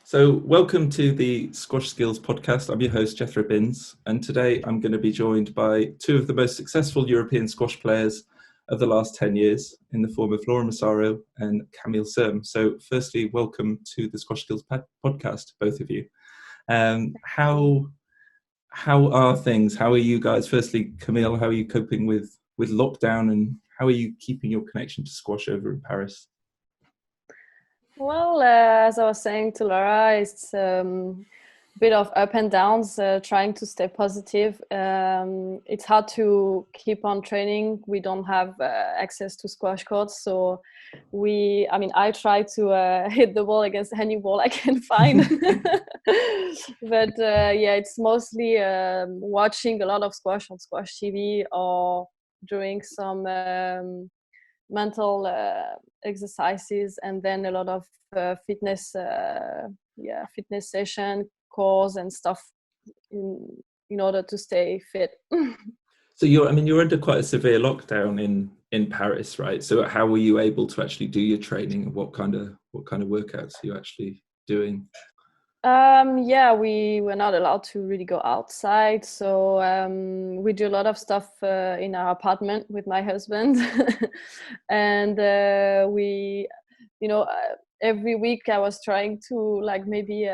So, welcome to the SquashSkills podcast. I'm your host, Jethro Binns, and today I'm going to be joined by two of the most successful European squash players of the last 10 years in the form of Laura Massaro and Camille Serme. So, firstly, welcome to the SquashSkills podcast, both of you. How are things? How are you guys? Firstly, Camille, how are you coping with lockdown, and how are you keeping your connection to squash over in Paris? Well, as I was saying to Laura, it's a bit of up and downs, trying to stay positive. It's hard to keep on training. We don't have access to squash courts. So I try to hit the ball against any ball I can find. But it's mostly watching a lot of squash on Squash TV or doing some mental exercises, and then a lot of fitness session course and stuff in order to stay fit. So you're under quite a severe lockdown in Paris, right? So how were you able to actually do your training, and what kind of workouts are you actually doing? We were not allowed to really go outside, so we do a lot of stuff in our apartment with my husband. And every week I was trying to maybe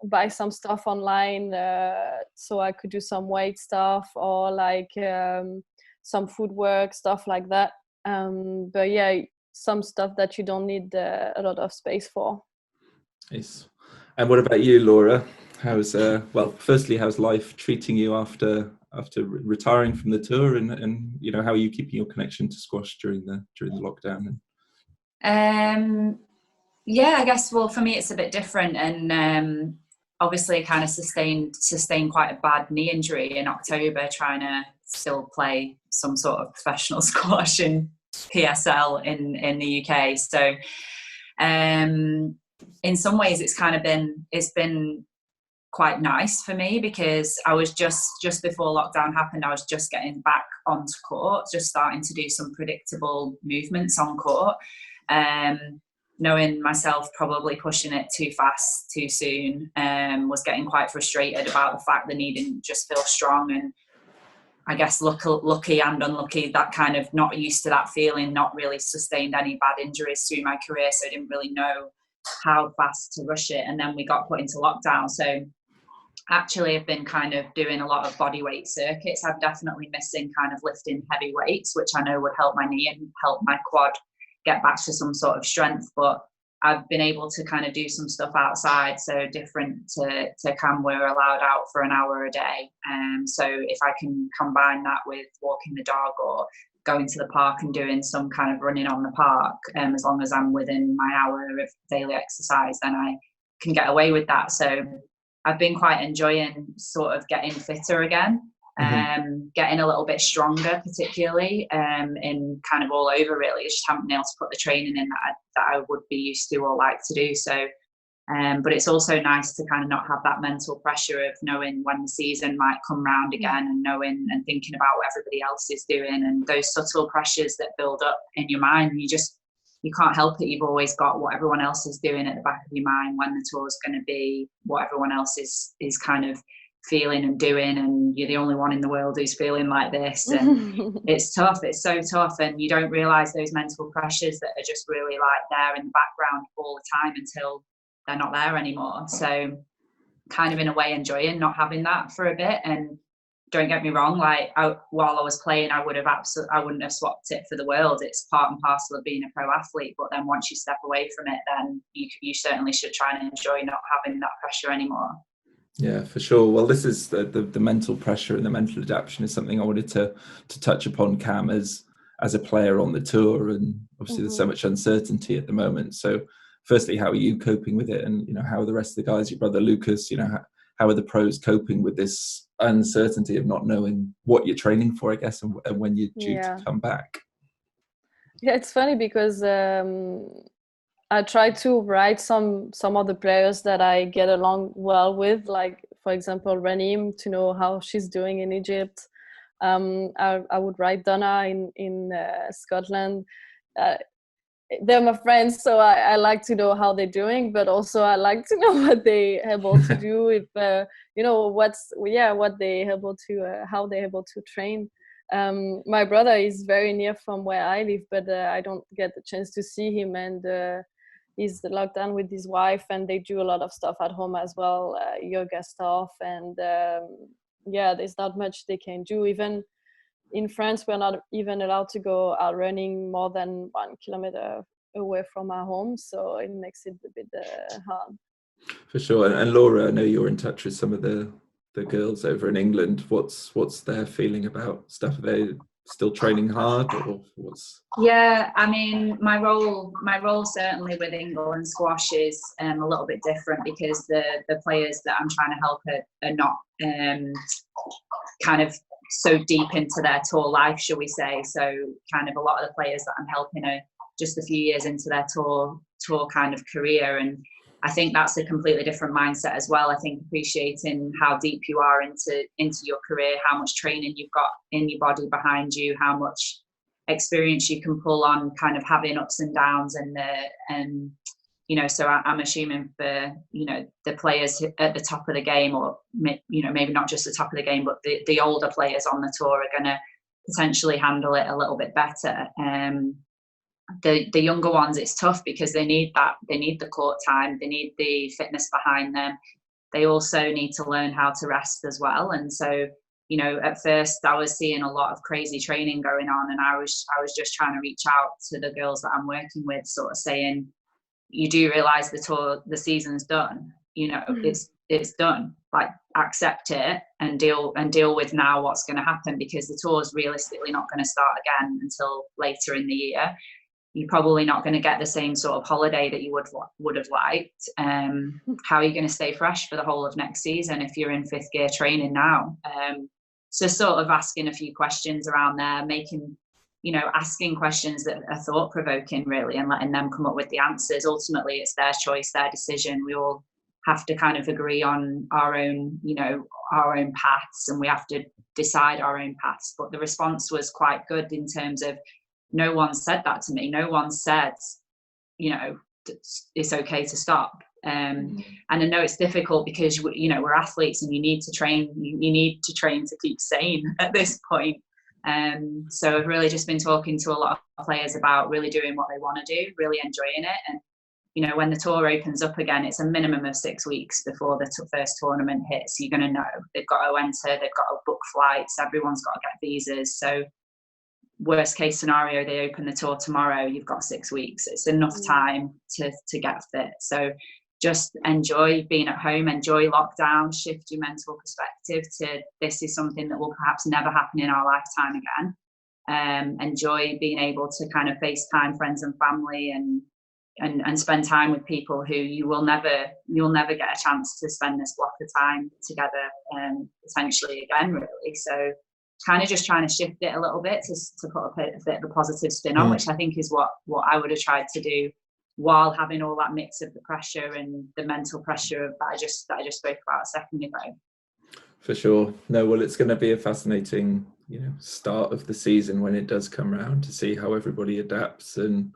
buy some stuff online so I could do some weight stuff or some food work stuff like that. But yeah, some stuff that you don't need a lot of space for. Nice. And what about you, Laura? Firstly, how's life treating you after retiring from the tour, and how are you keeping your connection to squash during the lockdown? I guess, well, for me it's a bit different, and obviously kind of sustained quite a bad knee injury in October, trying to still play some sort of professional squash in PSL in the UK. So in some ways it's been quite nice for me, because I was just before lockdown happened, I was just getting back onto court, just starting to do some predictable movements on court, knowing myself probably pushing it too fast too soon, was getting quite frustrated about the fact the knee didn't just feel strong. And I guess lucky and unlucky, that kind of not used to that feeling, not really sustained any bad injuries through my career, so I didn't really know how fast to rush it. And then we got put into lockdown, so actually I've been kind of doing a lot of body weight circuits. I'm definitely missing kind of lifting heavy weights, which I know would help my knee and help my quad get back to some sort of strength. But I've been able to kind of do some stuff outside, so different to Cam, we're allowed out for an hour a day. So if I can combine that with walking the dog or going to the park and doing some kind of running on the park, as long as I'm within my hour of daily exercise, then I can get away with that. So I've been quite enjoying sort of getting fitter again. Getting a little bit stronger, particularly in kind of all over really. I just haven't been able to put the training in that I would be used to or like to do. So but it's also nice to kind of not have that mental pressure of knowing when the season might come round again, and knowing and thinking about what everybody else is doing, and those subtle pressures that build up in your mind. You can't help it. You've always got what everyone else is doing at the back of your mind, when the tour is going to be, what everyone else is kind of feeling and doing, and you're the only one in the world who's feeling like this. And it's tough, it's so tough, and you don't realize those mental pressures that are just really there in the background all the time until they're not there anymore. So kind of in a way enjoying not having that for a bit. And don't get me wrong, while I was playing, I wouldn't have swapped it for the world. It's part and parcel of being a pro athlete. But then once you step away from it, then you certainly should try and enjoy not having that pressure anymore. Yeah, for sure. Well, this is the mental pressure and the mental adaptation is something I wanted to touch upon, Cam, as a player on the tour, and obviously there's so much uncertainty at the moment. So firstly, how are you coping with it, and how are the rest of the guys, your brother Lucas, how are the pros coping with this uncertainty of not knowing what you're training for, I guess, and when you're due to come back? Yeah, it's funny because I try to write some of the players that I get along well with, like for example Ranim, to know how she's doing in Egypt. I would write Donna in Scotland. they're my friends, so I like to know how they're doing, but also I like to know what they're able to do, if what they able to how they're able to train. My brother is very near from where I live, but I don't get the chance to see him, and he's locked down with his wife, and they do a lot of stuff at home as well, yoga stuff, and there's not much they can do. Even in France, we're not even allowed to go out running more than 1 kilometer away from our home, so it makes it a bit hard. For sure. And Laura, I know you're in touch with some of the girls over in England. What's their feeling about stuff? Are they still training hard, or what's? Yeah, I mean, my role certainly with England squash is a little bit different, because the players that I'm trying to help are not kind of so deep into their tour life, shall we say. So kind of a lot of the players that I'm helping are just a few years into their tour kind of career, and I think that's a completely different mindset as well. I think appreciating how deep you are into your career, how much training you've got in your body behind you, how much experience you can pull on, kind of having ups and downs, and so I'm assuming for the players at the top of the game, or maybe not just the top of the game, but the older players on the tour are going to potentially handle it a little bit better. The younger ones, it's tough because they need the court time, they need the fitness behind them. They also need to learn how to rest as well. And so at first I was seeing a lot of crazy training going on, and I was just trying to reach out to the girls that I'm working with, sort of saying, you do realize the season's done, it's done, like accept it and deal with now what's going to happen, because the tour's realistically not going to start again until later in the year. You're probably not going to get the same sort of holiday that you would have liked. How are you going to stay fresh for the whole of next season if you're in fifth gear training now? So sort of asking a few questions around there, asking questions that are thought-provoking really, and letting them come up with the answers. Ultimately, it's their choice, their decision. We all have to kind of agree on our own paths, and we have to decide our own paths. But the response was quite good in terms of, no one said that to me. No one said, it's okay to stop. And I know it's difficult because, we're athletes, and you need to train. You need to train to keep sane at this point. So I've really just been talking to a lot of players about really doing what they want to do, really enjoying it. And, when the tour opens up again, it's a minimum of 6 weeks before the first tournament hits. You're going to know they've got to enter, they've got to book flights, everyone's got to get visas. So worst case scenario, they open the tour tomorrow, you've got 6 weeks. It's enough time to get fit. So just enjoy being at home, enjoy lockdown, shift your mental perspective to, this is something that will perhaps never happen in our lifetime again. Enjoy being able to kind of FaceTime friends and family, and spend time with people who you'll never get a chance to spend this block of time together, potentially again, really. So kind of just trying to shift it a little bit to put a bit of a positive spin on, which I think is what I would have tried to do, while having all that mix of the pressure and the mental pressure that I just spoke about a second ago. For sure. No, well, it's going to be a fascinating, start of the season when it does come around, to see how everybody adapts and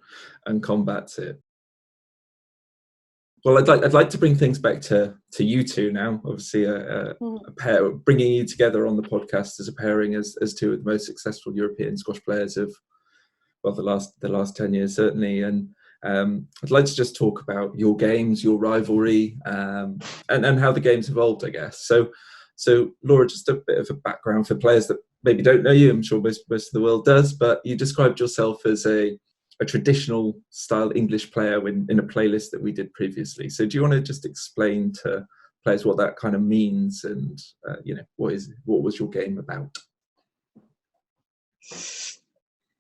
combats it. Well, I'd like to bring things back to you two now. Obviously, a pair, bringing you together on the podcast as a pairing as two of the most successful European squash players of, well, the last 10 years certainly. And I'd like to just talk about your games, your rivalry, and how the game's evolved, I guess. So Laura, just a bit of a background for players that maybe don't know you. I'm sure most of the world does, but you described yourself as a traditional style English player in a playlist that we did previously. So do you want to just explain to players what that kind of means, and what was your game about?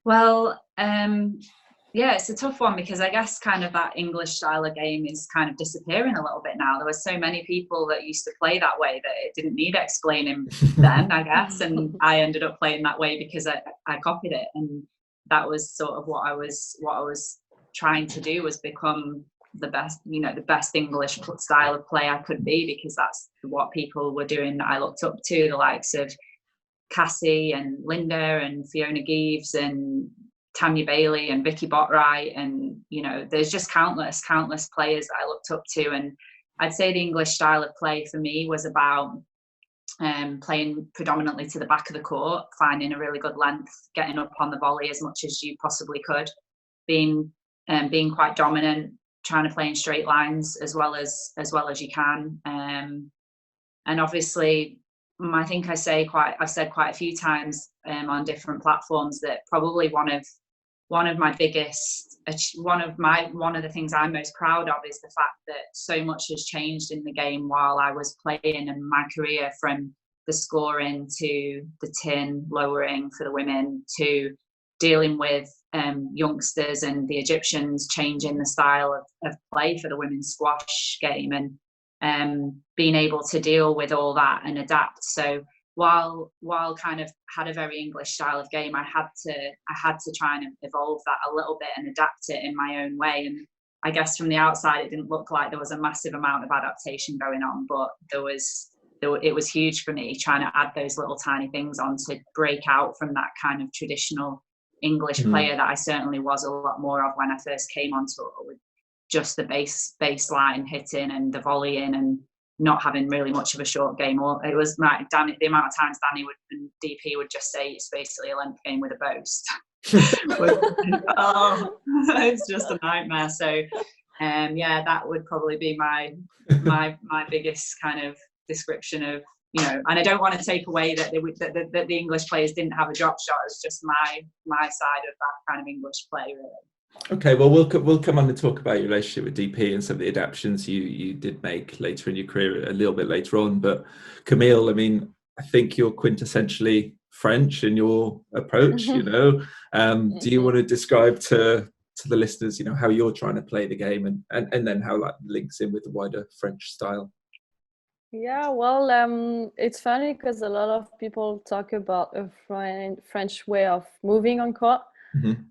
Well, it's a tough one, because I guess kind of that English style of game is kind of disappearing a little bit now. There were so many people that used to play that way that it didn't need explaining then, I guess. And I ended up playing that way because I copied it. And that was sort of what I was trying to do, was become the best English style of play I could be, because that's what people were doing that I looked up to, the likes of Cassie and Linda and Fiona Geeves and Tanya Bailey and Vicky Botwright, and there's just countless players that I looked up to. And I'd say the English style of play for me was about playing predominantly to the back of the court, finding a really good length, getting up on the volley as much as you possibly could, being quite dominant, trying to play in straight lines as well as you can. And obviously, I think I've said quite a few times on different platforms that probably one of the things I'm most proud of is the fact that so much has changed in the game while I was playing, and my career, from the scoring to the tin lowering for the women to dealing with youngsters and the Egyptians changing the style of play for the women's squash game, and being able to deal with all that and adapt. So while kind of had a very English style of game, I had to try and evolve that a little bit and adapt it in my own way. And I guess from the outside, it didn't look like there was a massive amount of adaptation going on, but it was huge for me trying to add those little tiny things on to break out from that kind of traditional English player that I certainly was a lot more of when I first came on tour, with just the baseline hitting and the volleying and not having really much of a short game. Or it was the amount of times Danny and DP would just say it's basically a length game with a boast. It's just a nightmare. So that would probably be my biggest kind of description of, and I don't want to take away that that the English players didn't have a drop shot. It's just my side of that kind of English play, really. Okay, well, we'll come on and talk about your relationship with DP and some of the adaptations you did make later in your career, a little bit later on. But Camille, I mean, I think you're quintessentially French in your approach. Do you want to describe to the listeners, how you're trying to play the game, and then how that links in with the wider French style? Yeah, well, it's funny because a lot of people talk about a French way of moving on court.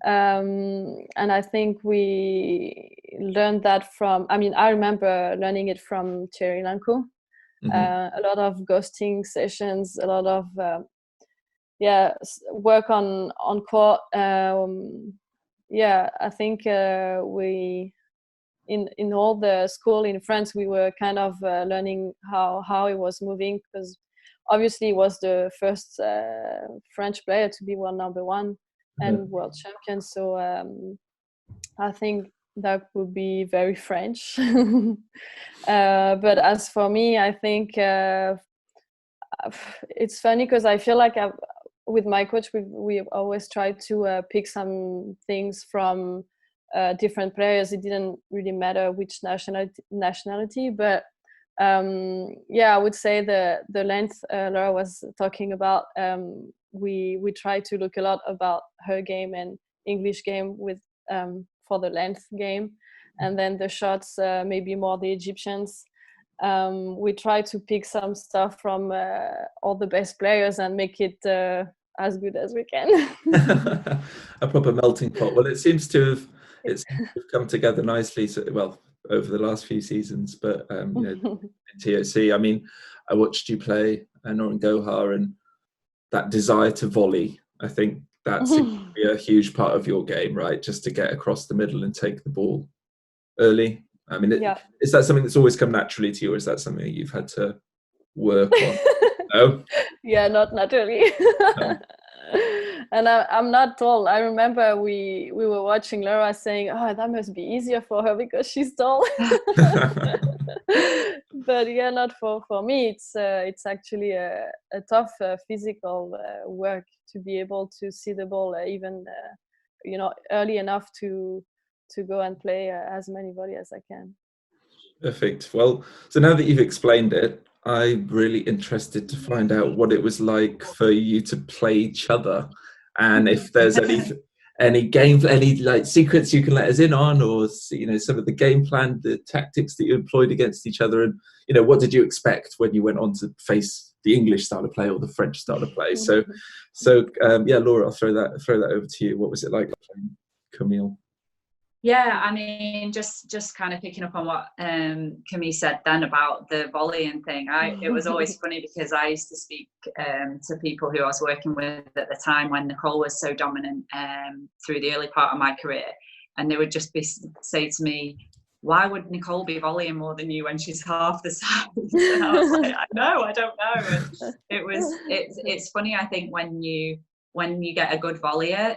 And I think we learned that from, I remember learning it from Thierry Lancourt. A lot of ghosting sessions, a lot of work on court. I think we in all the school in France, we were kind of learning how it was moving, because obviously he was the first French player to be world number one and world champion. So I think that would be very French. But as for me, I think it's funny because I feel like with my coach, we've always tried to pick some things from different players. It didn't really matter which nationality, but I would say the length Laura was talking about, we try to look a lot about her game and English game with for the length game, and then the shots maybe more the Egyptians. We try to pick some stuff from all the best players and make it as good as we can. A proper melting pot. Well, it seems to have come together nicely. So, well, over the last few seasons, but in TOC, I mean, I watched you play Noreen Gohar, and that desire to volley, I think that seems to be a huge part of your game, right? Just to get across the middle and take the ball early. I mean, is that something that's always come naturally to you, or is that something you've had to work on? No? Yeah, not naturally. No. And I'm not tall. I remember we were watching Laura saying, "Oh, that must be easier for her because she's tall." But not for me. It's actually a tough physical work to be able to see the ball even early enough to go and play as many volleys as I can. Perfect. Well, so now that you've explained it, I'm really interested to find out what it was like for you to play each other, and if there's any game, any like secrets you can let us in on, or some of the game plan, the tactics that you employed against each other, and what did you expect when you went on to face the English style of play or the French style of play? So Laura, I'll throw that over to you. What was it like playing Camille? Yeah, I mean, just kind of picking up on what Camille said then about the volleying thing. It was always funny because I used to speak to people who I was working with at the time when Nicole was so dominant through the early part of my career, and they would just say to me, "Why would Nicole be volleying more than you when she's half the size?" And I was like, "I know, I don't know." And it's funny. I think when you get a good volleyer,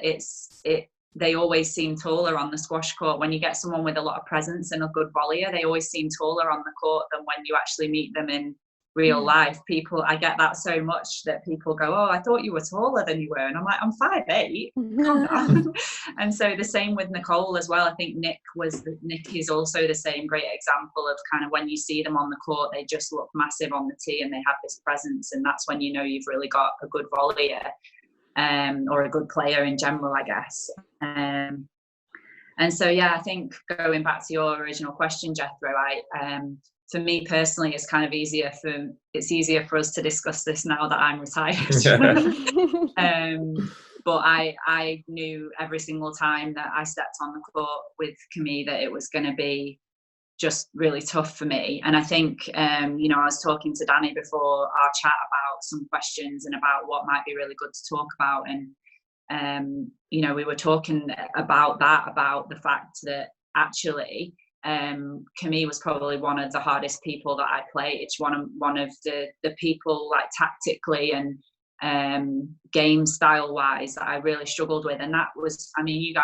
they always seem taller on the squash court. When you get someone with a lot of presence and a good volleyer, they always seem taller on the court than when you actually meet them in real life. I get that so much that people go, "Oh, I thought you were taller than you were." And I'm like, "I'm 5'8", calm down." And so the same with Nicole as well. I think Nick is also the same great example of kind of when you see them on the court, they just look massive on the tee and they have this presence. And that's when you know you've really got a good volleyer. Or a good player in general, I guess. And so, yeah, I think going back to your original question, Jethro, for me personally, it's kind of easier for us to discuss this now that I'm retired. But I knew every single time that I stepped on the court with Camille that it was going to be just really tough for me. And I think, I was talking to Danny before our chat about some questions and about what might be really good to talk about. And, we were talking about the fact that actually Camille was probably one of the hardest people that I played. It's one of the people, like, tactically and game style wise, that I really struggled with. And that was, I mean, you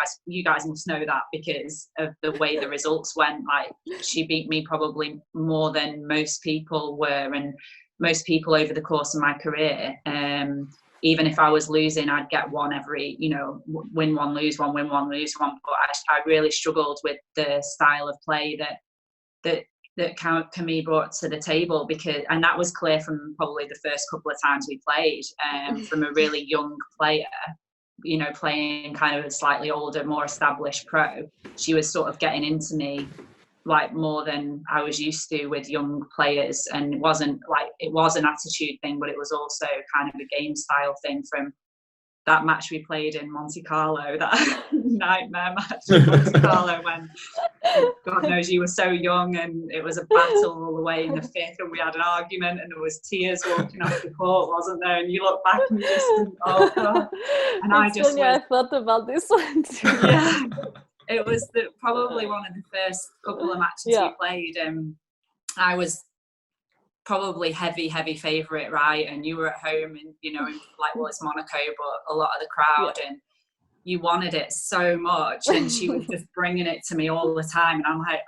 guys must know that because of the way the results went. Like, she beat me probably more than most people were, and most people over the course of my career. Even if I was losing, I'd get one every, win one, lose one, win one, lose one. But I really struggled with the style of play that Camille brought to the table, and that was clear from probably the first couple of times we played, from a really young player, playing kind of a slightly older, more established pro. She was sort of getting into me like more than I was used to with young players, and it was an attitude thing, but it was also kind of a game style thing from that match we played in Monte Carlo, that nightmare match in Monte Carlo when God knows you were so young, and it was a battle all the way in the fifth, and we had an argument, and there was tears walking off the court, wasn't there? And you look back and you just think, oh God. And I thought about this one too. Yeah, it was probably one of the first couple of matches we played, and I was probably heavy favourite, right? And you were at home, and it's Monaco, but a lot of the crowd, and you wanted it so much, and she was just bringing it to me all the time, and I'm like,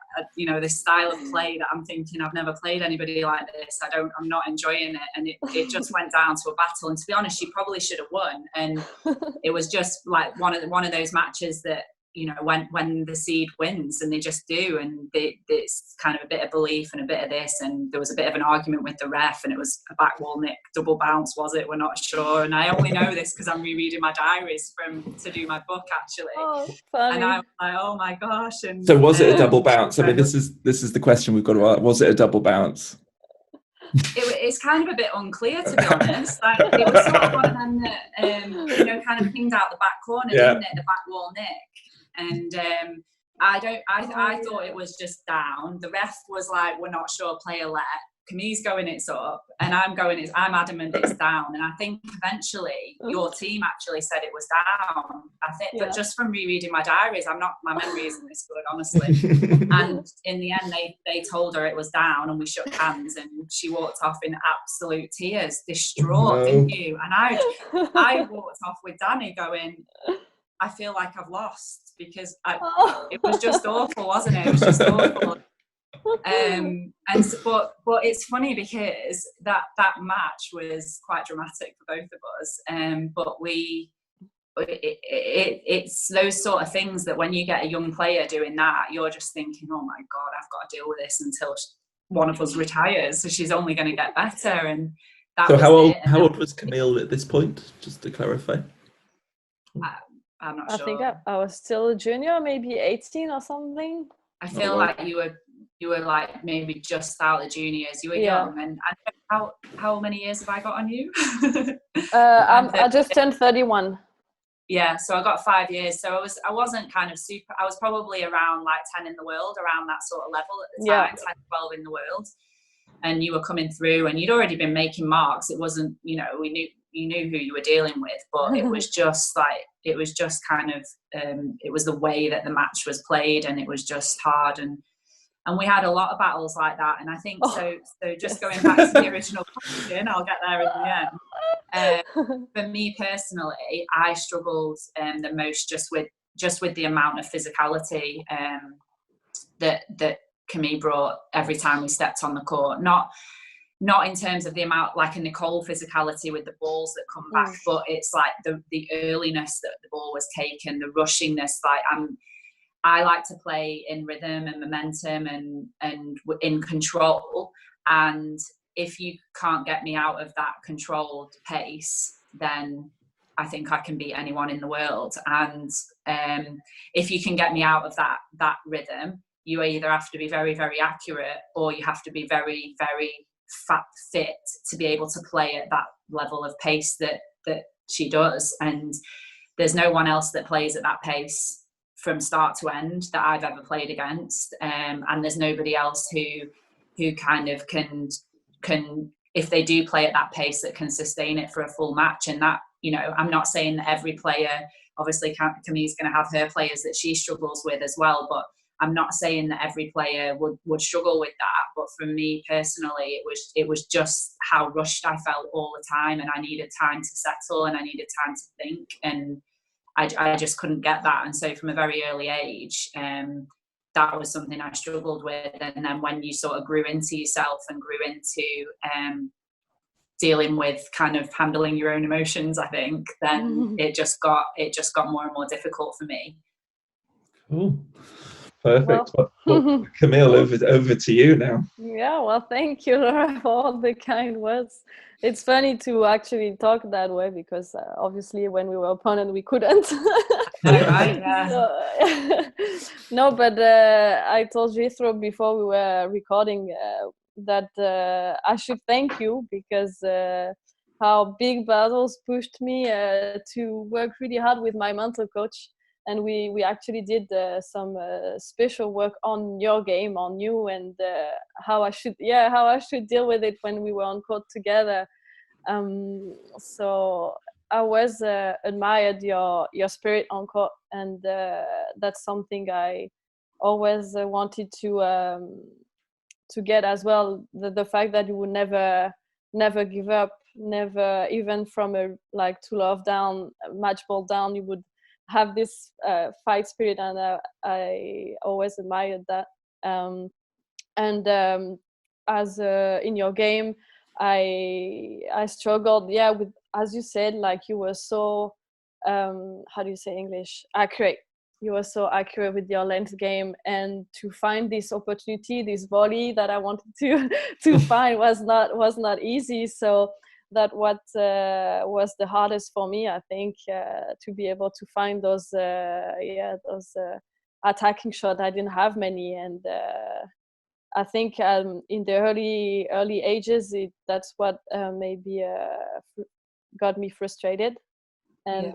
this style of play that I'm thinking, I've never played anybody like this. I'm not enjoying it, and it just went down to a battle. And to be honest, she probably should have won, and it was just like one of those matches that, when the seed wins, and they just do, and it's kind of a bit of belief and a bit of this, and there was a bit of an argument with the ref, and it was a back wall nick, double bounce, was it? We're not sure, and I only know this because I'm rereading my diaries to do my book, actually. Oh, funny. And I was like, oh my gosh. And so was it a double bounce? I mean, this is the question we've got to ask. Was it a double bounce? It's kind of a bit unclear, to be honest. Like, it was sort of one of them that kind of pinged out the back corner, didn't it? The back wall nick. And I thought it was just down. The ref was like, we're not sure, player let. Camille's going, it's up, and I'm adamant it's down. And I think eventually your team actually said it was down. I think, but just from rereading my diaries, my memory isn't this good, honestly. And in the end, they told her it was down, and we shook hands, and she walked off in absolute tears, distraught, didn't you? And I walked off with Danny going, I feel like I've lost, because it was just awful, wasn't it? It was just awful. But it's funny because that match was quite dramatic for both of us. But it's those sort of things that when you get a young player doing that, you're just thinking, oh my God, I've got to deal with this until one of us retires. So she's only going to get better. And that. So how old was Camille at this point? Just to clarify. I'm not sure. I think I was still a junior, maybe 18 or something. I feel like you were like maybe just out of juniors. You were young. And how many years have I got on you? I just turned 31. Yeah, so I got 5 years. So I wasn't kind of super, I was probably around like 10 in the world, around that sort of level at the time, 10, 12 in the world. And you were coming through and you'd already been making marks. It wasn't, you knew who you were dealing with, but it was just kind of, it was the way that the match was played, and it was just hard. And we had a lot of battles like that. And I think, so just going back to the original question, I'll get there at the end. For me personally, I struggled the most just with the amount of physicality that Camille brought every time we stepped on the court. Not in terms of the amount, like a Nicole physicality with the balls that come back, but it's like the earliness that the ball was taken, the rushingness. Like I like to play in rhythm and momentum and in control. And if you can't get me out of that controlled pace, then I think I can beat anyone in the world. And if you can get me out of that rhythm, you either have to be very, very accurate, or you have to be very, very fit to be able to play at that level of pace that she does. And there's no one else that plays at that pace from start to end that I've ever played against. And there's nobody else who kind of can, if they do play at that pace, that can sustain it for a full match. And that, I'm not saying that every player, obviously Camille's going to have her players that she struggles with as well, but I'm not saying that every player would struggle with that. But for me personally, it was just how rushed I felt all the time, and I needed time to settle, and I needed time to think, and I just couldn't get that. And so from a very early age, that was something I struggled with. And then when you sort of grew into yourself and grew into dealing with kind of handling your own emotions, I think, then it just got more and more difficult for me. Cool. Perfect. Well, Camille, over to you now. Yeah, well, thank you, Laura, for all the kind words. It's funny to actually talk that way, because obviously when we were opponents, we couldn't. Right, yeah. No, but I told Jethro before we were recording that I should thank you, because how big battles pushed me to work really hard with my mental coach. And we actually did some special work on your game, on you, and how I should deal with it when we were on court together. So I was admired your spirit on court, and that's something I always wanted to get as well. The fact that you would never give up, never, even from a 2-love down, match ball down, you would have this fight spirit, and I always admired that. As in your game, I struggled, with, as you said, you were so how do you say English, accurate. You were so accurate with your length game, and to find this opportunity, this volley that I wanted to find was not easy. So that what was the hardest for me, I think, to be able to find those attacking shots. I didn't have many, and I think in the early ages, that's what maybe got me frustrated. And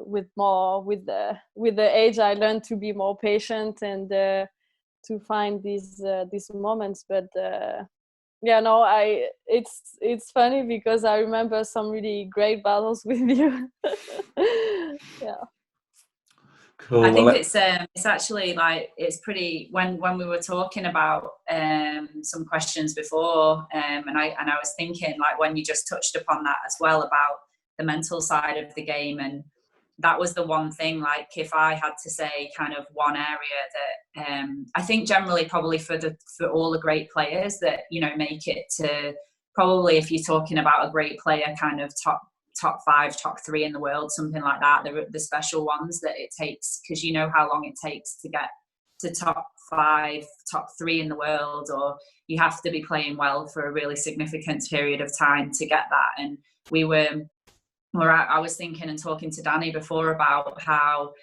with the age, I learned to be more patient and to find these moments. But it's funny, because I remember some really great battles with you. Yeah. Cool. I think it's actually it's pretty, when we were talking about some questions before, and I was thinking, when you just touched upon that as well, about the mental side of the game, and that was the one thing, if I had to say kind of one area that I think generally probably for all the great players that make it to, probably if you're talking about a great player, kind of top 5, top 3 in the world, something like that, the special ones that it takes, because how long it takes to get to top 5, top 3 in the world, or you have to be playing well for a really significant period of time to get that. And I was thinking and talking to Danny before about how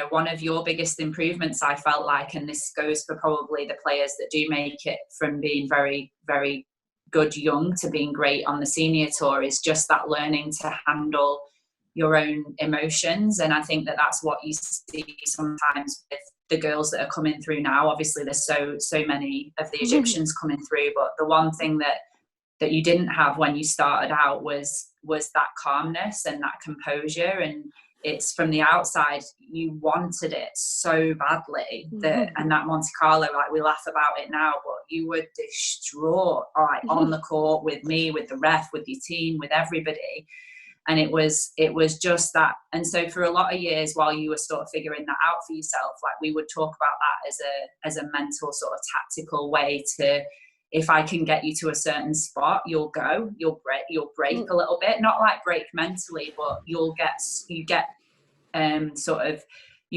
one of your biggest improvements, I felt like, and this goes for probably the players that do make it from being very, very good young to being great on the senior tour, is just that learning to handle emotions. And I think that that's what you see sometimes with the girls that are coming through now. Obviously there's so many of the Egyptians coming through, but the one thing that you didn't have when you started out was that calmness and that composure. And it's from the outside, you wanted it so badly and that Monte Carlo, like, we laugh about it now, but you were distraught, like, on the court with me, with the ref, with your team, with everybody. And it was just that. And so for a lot of years, while you were sort of figuring that out for yourself, like, we would talk about that as a mental sort of tactical way to, if I can get you to a certain spot, you'll break a little bit, not like break mentally, but you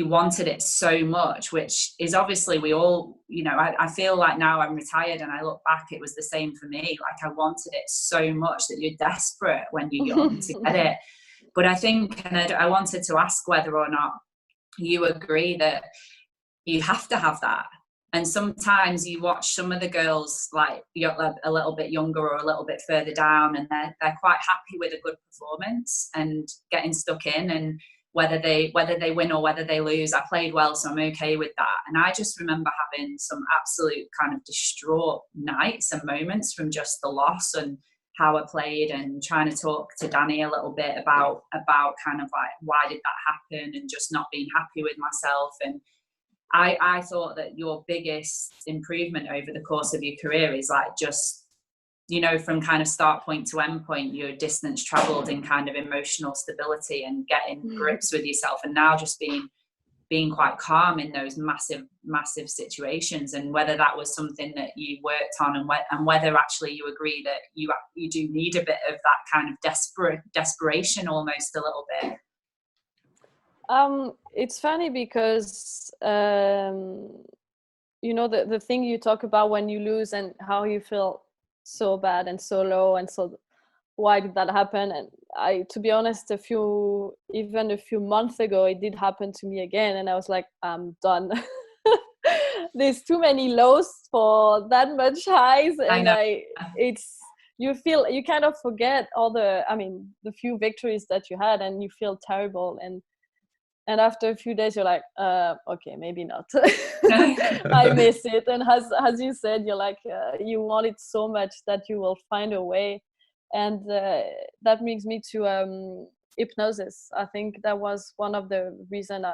wanted it so much, which is obviously we all, I feel like now I'm retired and I look back, it was the same for me. Like, I wanted it so much that you're desperate when you're young to get it. But I think, and I wanted to ask whether or not you agree that you have to have that. And sometimes you watch some of the girls, like, you're a little bit younger or a little bit further down, and they're quite happy with a good performance and getting stuck in. And whether they win or whether they lose, I played well, so I'm okay with that. And I just remember having some absolute kind of distraught nights and moments from just the loss and how I played, and trying to talk to Danny a little bit about kind of like, why did that happen, and just not being happy with myself. And I thought that your biggest improvement over the course of your career is, like, just, from kind of start point to end point, your distance traveled in kind of emotional stability and getting grips with yourself, and now just being quite calm in those massive situations. And whether that was something that you worked on, and whether actually you agree that you do need a bit of that kind of desperation almost a little bit. It's funny because the thing you talk about when you lose and how you feel so bad and so low, and so why did that happen? And to be honest, a few months ago, it did happen to me again, and I was like, I'm done. There's too many lows for that much highs, and you kind of forget all the few victories that you had, and you feel terrible. And after a few days, you're like, okay, maybe not. I miss it. And as you said, you're like, you want it so much that you will find a way. And that brings me to hypnosis. I think that was one of the reasons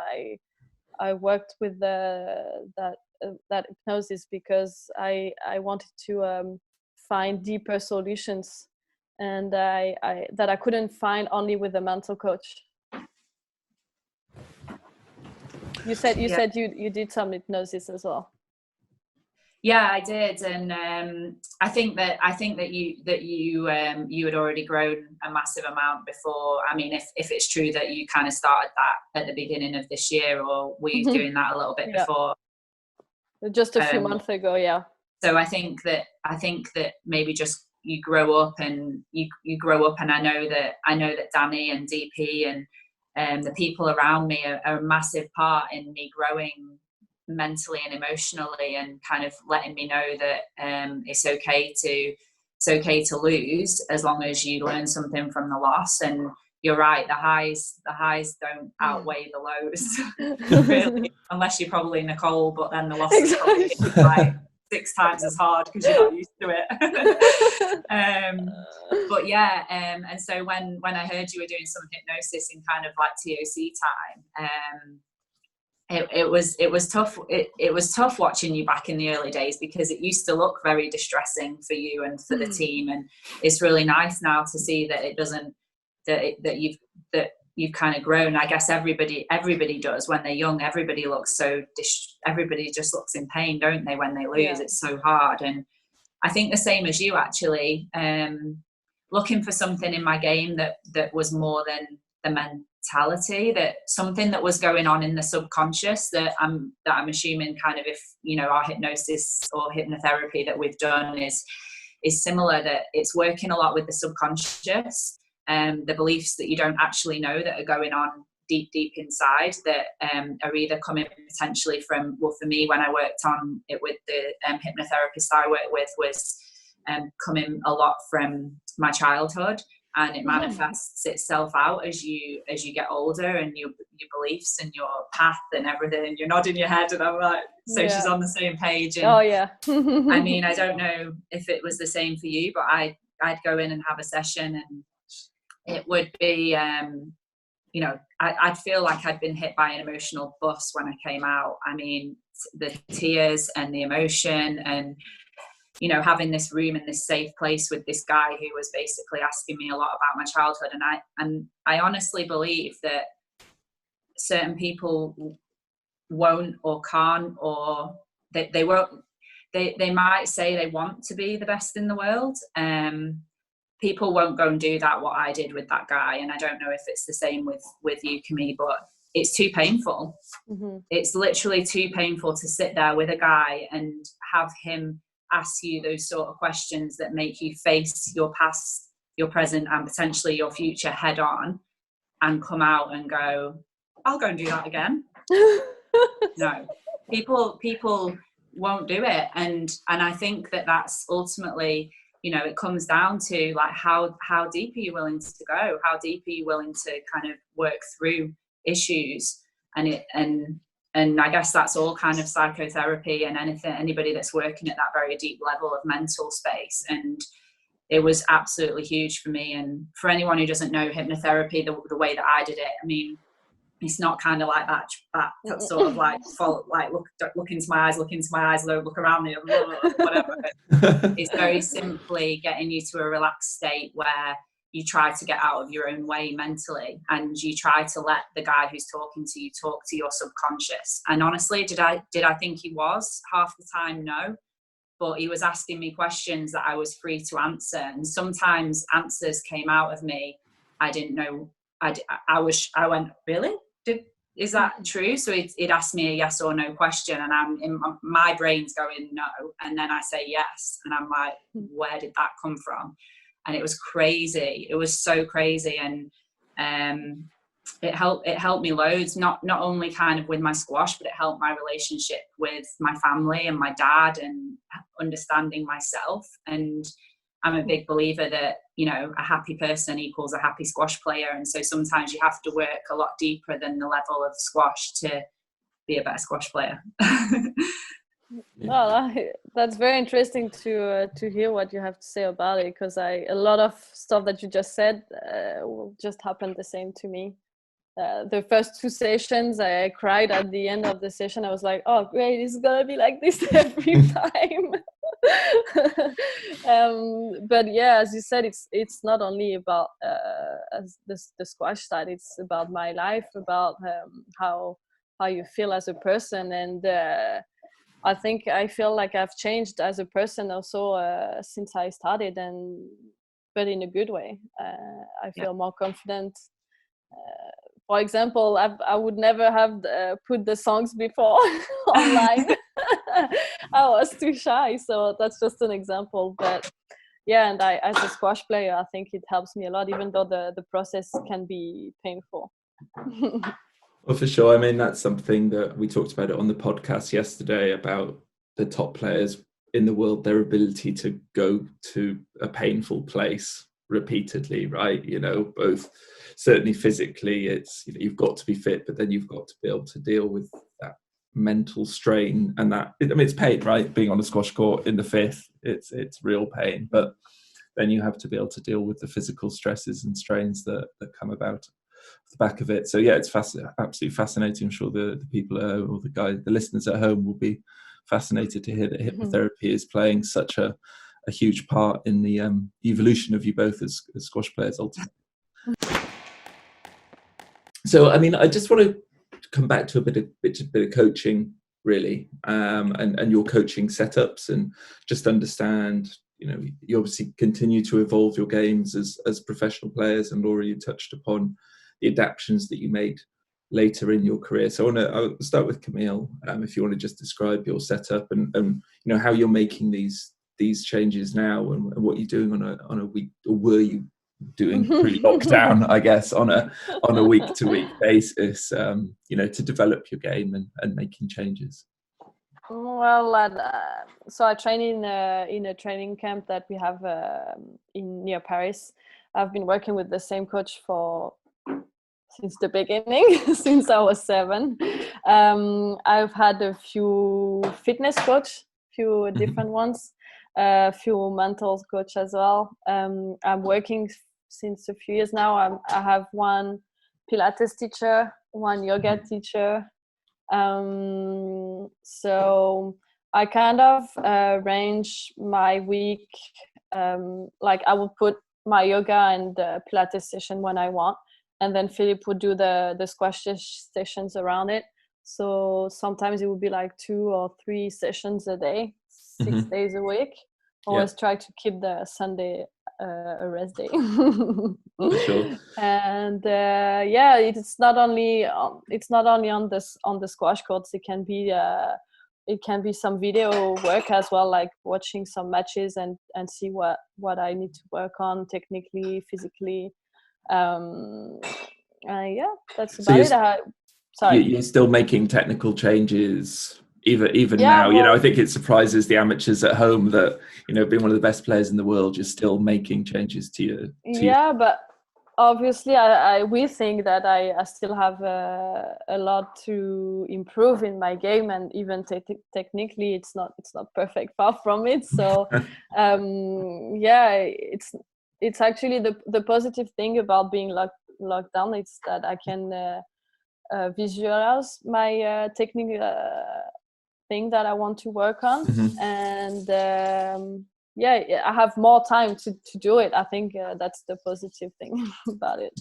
I worked with that hypnosis, because I wanted to find deeper solutions, and that I couldn't find only with a mental coach. You said you did some hypnosis as well. Yeah, I did, and I think that you had already grown a massive amount before. I mean, if it's true that you kind of started that at the beginning of this year, or were you doing that a little bit before? Just a few months ago, yeah. So I think that maybe just you grow up, and I know that Danny and DP and the people around me are a massive part in me growing mentally and emotionally, and kind of letting me know that it's okay to lose, as long as you learn something from the loss. And you're right, the highs don't outweigh the lows, really, unless you're probably Nicole, but then the loss is probably like 6 times as hard because you're not used to it. But yeah, and so when I heard you were doing some hypnosis in kind of like TOC time, it was tough. It was tough watching you back in the early days, because it used to look very distressing for you and for the team. And it's really nice now to see that it doesn't, that you've kind of grown. I guess everybody does when they're young. Everybody just looks in pain, don't they, when they lose? Yeah. It's so hard. And I think the same as you, actually, looking for something in my game that was more than the mentality, that something that was going on in the subconscious, that I'm assuming kind of, if our hypnosis or hypnotherapy that we've done is similar, that it's working a lot with the subconscious, the beliefs that you don't actually know that are going on deep inside, that are either coming potentially from, well, for me, when I worked on it with the hypnotherapist I worked with, was coming a lot from my childhood. and it manifests itself out as you get older, and your beliefs and your path and everything. You're nodding your head, and I'm like, so she's on the same page. And oh yeah. I mean, I don't know if it was the same for you, but I'd go in and have a session, and it would be you know, I'd feel like I'd been hit by an emotional bus when I came out. I mean, the tears and the emotion, and you know, having this room and this safe place with this guy who was basically asking me a lot about my childhood. And I honestly believe that certain people won't or can't, or they won't, they might say they want to be the best in the world. People won't go and do that, what I did with that guy. And I don't know if it's the same with you, Camille, but it's too painful. It's literally too painful to sit there with a guy and have him ask you those sort of questions that make you face your past, your present, and potentially your future head on, and come out and go, I'll go and do that again. No, people won't do it. And I think that that's ultimately, you know, it comes down to like, how deep are you willing to go? How deep are you willing to kind of work through issues? And I guess that's all kind of psychotherapy and anybody that's working at that very deep level of mental space. And it was absolutely huge for me. And for anyone who doesn't know hypnotherapy, the way that I did it, I mean, it's not kind of like that sort of like look into my eyes, look around me, whatever. It's very simply getting you to a relaxed state where you try to get out of your own way mentally, and you try to let the guy who's talking to you talk to your subconscious. And honestly, did I think he was? Half the time, no. But he was asking me questions that I was free to answer, and sometimes answers came out of me I didn't know. I went, really? Is that true? So he'd ask me a yes or no question, and I'm in my brain's going no, and then I say yes, and I'm like, where did that come from? And it was crazy. It was so crazy. And it helped me loads, not only kind of with my squash, but it helped my relationship with my family and my dad, and understanding myself. And I'm a big believer that, you know, a happy person equals a happy squash player. And so sometimes you have to work a lot deeper than the level of squash to be a better squash player. Well, that's very interesting to hear what you have to say about it, because a lot of stuff that you just said just happened the same to me. The first 2 sessions, I cried at the end of the session. I was like, oh great, it's gonna be like this every time. But yeah, as you said, it's not only about the squash side, it's about my life, about how you feel as a person. And I think I feel like I've changed as a person also since I started, but in a good way. I feel more confident. For example, I would never have put the songs before online. I was too shy, so that's just an example. But yeah, and as a squash player, I think it helps me a lot, even though the process can be painful. Well, for sure. I mean, that's something that we talked about it on the podcast yesterday, about the top players in the world, their ability to go to a painful place repeatedly, right? You know, both certainly physically, it's, you know, you've got to be fit, but then you've got to be able to deal with that mental strain. And that, I mean, it's pain, right? Being on a squash court in the fifth, it's real pain, but then you have to be able to deal with the physical stresses and strains that come about the back of it. So yeah, it's absolutely fascinating. I'm sure the people at home, or the listeners at home, will be fascinated to hear that hypnotherapy is playing such a huge part in the evolution of you both as squash players ultimately. So I mean, I just want to come back to a bit of coaching, really, and your coaching setups, and just understand, you know, you obviously continue to evolve your games as professional players, and Laura, you touched upon the adaptations that you made later in your career. So I'll start with Camille, if you want to just describe your setup and you know, how you're making these changes now, and what you're doing on a week, or were you doing pre-lockdown, I guess, on a week-to-week basis, you know, to develop your game and making changes. Well, so I train in a training camp that we have near Paris. I've been working with the same coach since the beginning, since I was 7. I've had a few fitness coach, few different ones, a few mental coach as well. I'm working since a few years now. I have one Pilates teacher, one yoga teacher. So I kind of arrange my week. Like I will put my yoga and the Pilates session when I want, and then Philip would do the squash sessions around it. So sometimes it would be like 2 or 3 sessions a day, 6 days a week. Always try to keep the Sunday a rest day. For sure. And it's not only on the squash courts. It can be some video work as well, like watching some matches and see what I need to work on technically, physically. That's about it. Sorry. You're still making technical changes even now. I think it surprises the amateurs at home that, being one of the best players in the world, you're still making changes to your... But obviously we think that I still have a lot to improve in my game, and even technically it's not perfect, far from it. So it's actually the positive thing about being locked down. It's that I can visualize my technical thing that I want to work on, and I have more time to do it. I think that's the positive thing about it.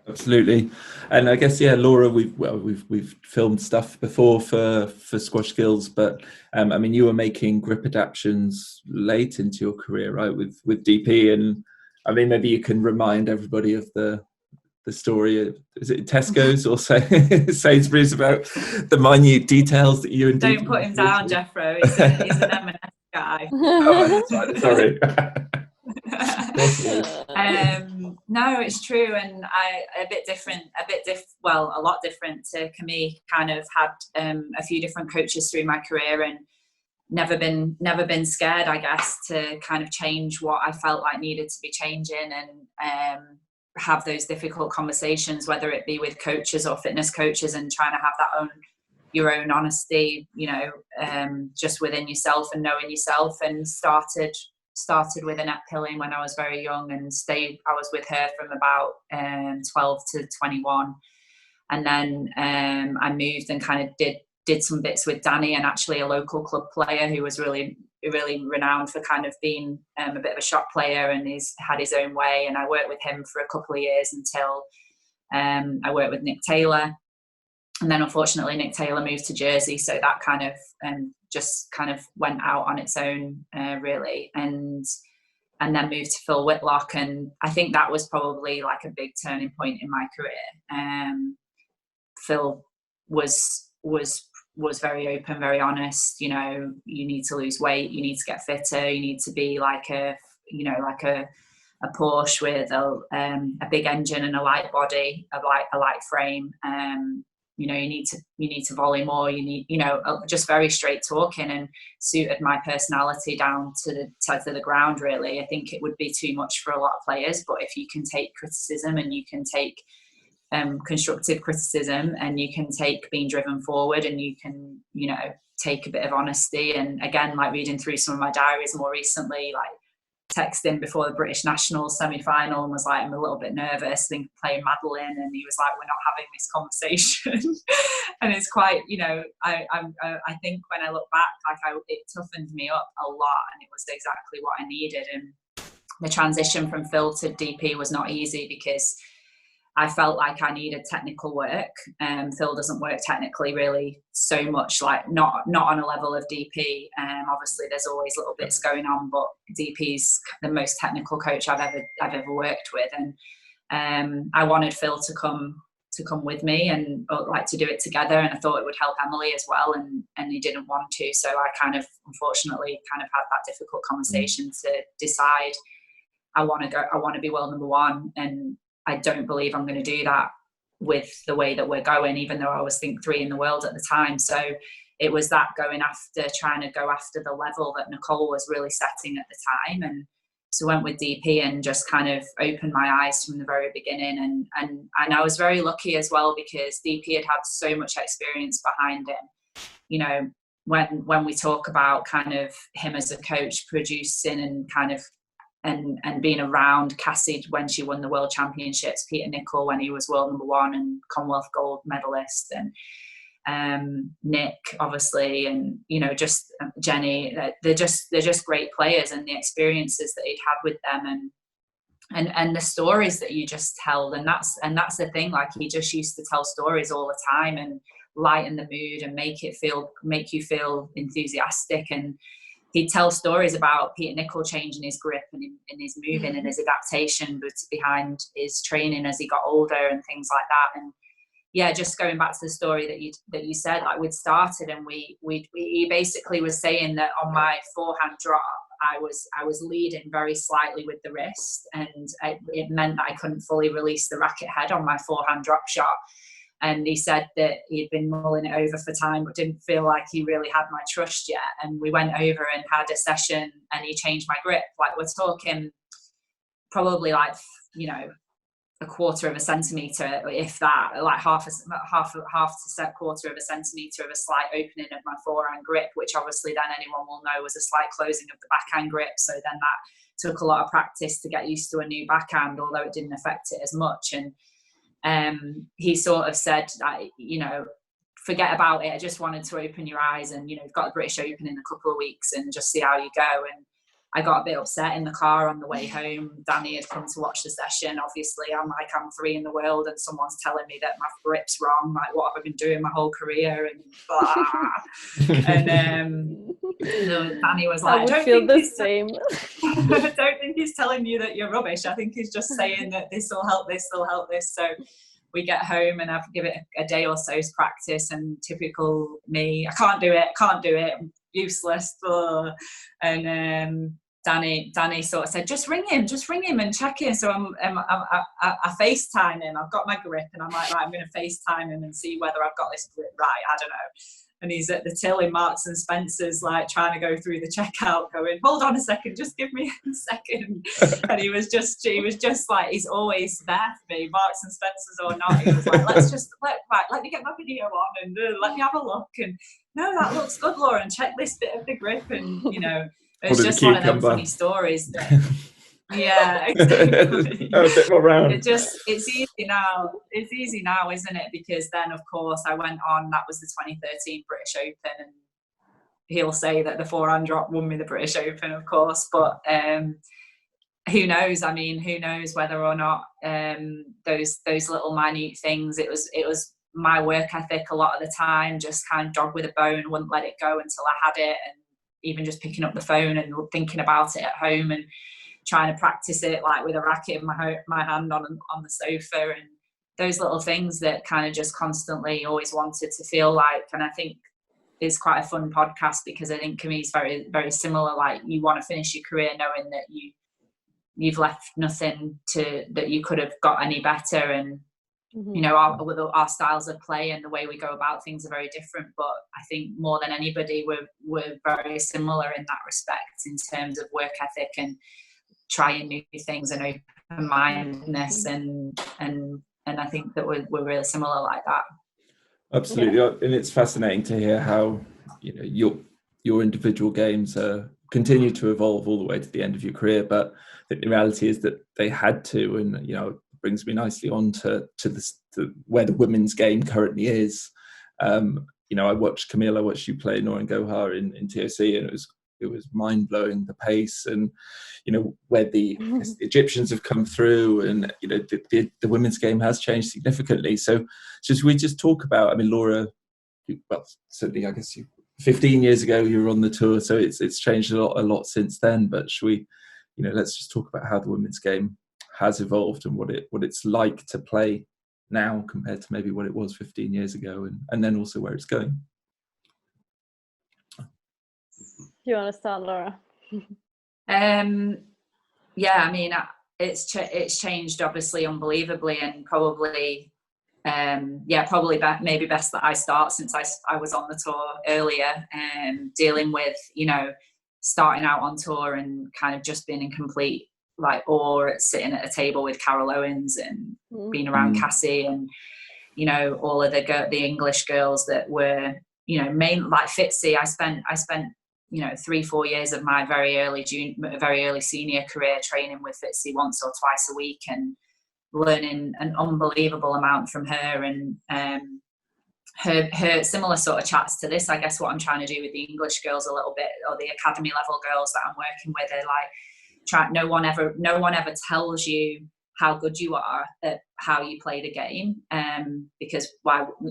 Absolutely. And I guess, Laura, we've filmed stuff before for SquashSkills, but you were making grip adaptations late into your career, right, with DP, and maybe you can remind everybody of the story of, is it Tesco's or Sainsbury's, about the minute details that you and Don't DP put him down, Jethro. He's an M&S guy. Oh, that's right. Sorry. No, it's true, and a lot different to Camille. Kind of had a few different coaches through my career, and never been scared, I guess, to kind of change what I felt like needed to be changing, and have those difficult conversations, whether it be with coaches or fitness coaches, and trying to have your own honesty, just within yourself and knowing yourself. And started with Annette Pilling when I was very young, and I was with her from about 12 to 21, and then I moved and kind of did some bits with Danny, and actually a local club player who was really renowned for kind of being a bit of a shot player, and he's had his own way. And I worked with him for a couple of years until I worked with Nick Taylor, and then unfortunately Nick Taylor moved to Jersey, so that kind of just kind of went out on its own, really, and then moved to Phil Whitlock. And I think that was probably like a big turning point in my career. Phil was very open, very honest. You need to lose weight, you need to get fitter, you need to be like a Porsche with a big engine and a light body, a light frame. You need to volley more. You need, just very straight talking, and suited my personality down to the ground, really. I think it would be too much for a lot of players, but if you can take criticism, and you can take constructive criticism, and you can take being driven forward, and you can, take a bit of honesty. And again, like reading through some of my diaries more recently, like texting before the British National semi-final, and was like, I'm a little bit nervous, think playing Madeline, and he was like, we're not having this conversation. And it's quite, I think when I look back, it toughened me up a lot, and it was exactly what I needed. And the transition from Phil to DP was not easy, because I felt like I needed technical work. Phil doesn't work technically really so much, like not on a level of DP. Obviously there's always little bits going on, but DP's the most technical coach I've ever worked with. And I wanted Phil to come with me, and like to do it together. And I thought it would help Emily as well. And he didn't want to. So I unfortunately had that difficult conversation to decide I want to be world number one. And I don't believe I'm going to do that with the way that we're going, even though I was 3 in the world at the time. So it was that trying to go after the level that Nicole was really setting at the time. So I went with DP and just kind of opened my eyes from the very beginning. And I was very lucky as well, because DP had so much experience behind him. You know, when we talk about kind of him as a coach, producing and kind of and being around Cassie when she won the World Championships, Peter Nicol when he was world #1 and Commonwealth gold medalist, and Nick obviously, and you know, just Jenny, they're just great players, and the experiences that he'd had with them, and the stories that you just tell, and that's the thing, like he just used to tell stories all the time and lighten the mood and make you feel enthusiastic. And he'd tell stories about Peter Nicol changing his grip and his moving and his adaptation behind his training as he got older and things like that. And yeah, just going back to the story that you said, like we'd started and he basically was saying that on my forehand drop, I was leading very slightly with the wrist, and it meant that I couldn't fully release the racket head on my forehand drop shot. And he said that he'd been mulling it over for time, but didn't feel like he really had my trust yet. And we went over and had a session, and he changed my grip. Like we're talking probably like, you know, a quarter of a centimetre, if that, like half to quarter of a centimetre of a slight opening of my forehand grip, which obviously then anyone will know was a slight closing of the backhand grip. So then that took a lot of practice to get used to a new backhand, although it didn't affect it as much. And he sort of said that, you know, forget about it. I just wanted to open your eyes, and, you know, you've got the British Open in a couple of weeks and just see how you go. And I got a bit upset in the car on the way home. Danny had come to watch the session. Obviously, I'm 3 in the world, and someone's telling me that my grip's wrong. Like, what have I been doing my whole career? And blah. And Danny was like, I feel the same. I don't think he's telling you that you're rubbish. I think he's just saying that this will help this, will help this. So we get home and I give it a day or so's practice, and typical me, I can't do it, I'm useless. And Danny sort of said, just ring him and check in. So I FaceTime him. I've got my grip, and I'm like, right, I'm going to FaceTime him and see whether I've got this grip right. I don't know. And he's at the till in Marks and Spencer's, like trying to go through the checkout, going, hold on a second, just give me a second. And he was just like, he's always there for me, Marks and Spencer's or not. He was like, let me get my video on and let me have a look. And no, that looks good, Lauren. Check this bit of the grip. And, you know, it's just one of them funny stories that, yeah, exactly. A bit more round. It's easy now. It's easy now, isn't it? Because then, of course, I went on. That was the 2013 British Open, and he'll say that the forehand drop won me the British Open, of course. But who knows? I mean, who knows whether or not those little minute things. It was my work ethic a lot of the time. Just kind of dog with a bone, wouldn't let it go until I had it, and even just picking up the phone and thinking about it at home and trying to practice it, like with a racket in my hand on the sofa, and those little things that kind of just constantly always wanted to feel like. And I think it's quite a fun podcast, because I think Camille's very, very similar. Like, you want to finish your career knowing that you've left nothing that you could have got any better. And you know, our styles of play and the way we go about things are very different, but I think more than anybody we're very similar in that respect, in terms of work ethic and trying new things and open-mindedness, and I think that we're really similar like that. Absolutely. Yeah. And it's fascinating to hear how, you know, your individual games continue to evolve all the way to the end of your career, but the reality is that they had to. And, you know, it brings me nicely on to where the women's game currently is. You know, I watched you play Noreen Gohar in TOC, and it was mind-blowing, the pace, and, you know, where the Egyptians have come through, and, you know, the women's game has changed significantly. So we just talk about, I mean, Laura, well, certainly, I guess 15 years ago you were on the tour, so it's changed a lot since then. But should we, you know, let's just talk about how the women's game has evolved and what it's like to play now compared to maybe what it was 15 years ago, and then also where it's going. You want to start, Laura? Yeah, I mean, it's changed obviously unbelievably, and probably maybe best that I start, since I was on the tour earlier, dealing with, you know, starting out on tour and kind of just being in complete like awe at sitting at a table with Carol Owens and being around Cassie and, you know, all of the English girls that were, you know, like Fitzy. I spent, you know, 3-4 years of my very early senior career training with Fitzy once or twice a week and learning an unbelievable amount from her. And her similar sort of chats to this, I guess what I'm trying to do with the English girls a little bit, or the academy level girls that I'm working with, are like, no one ever tells you how good you are at how you played a game, because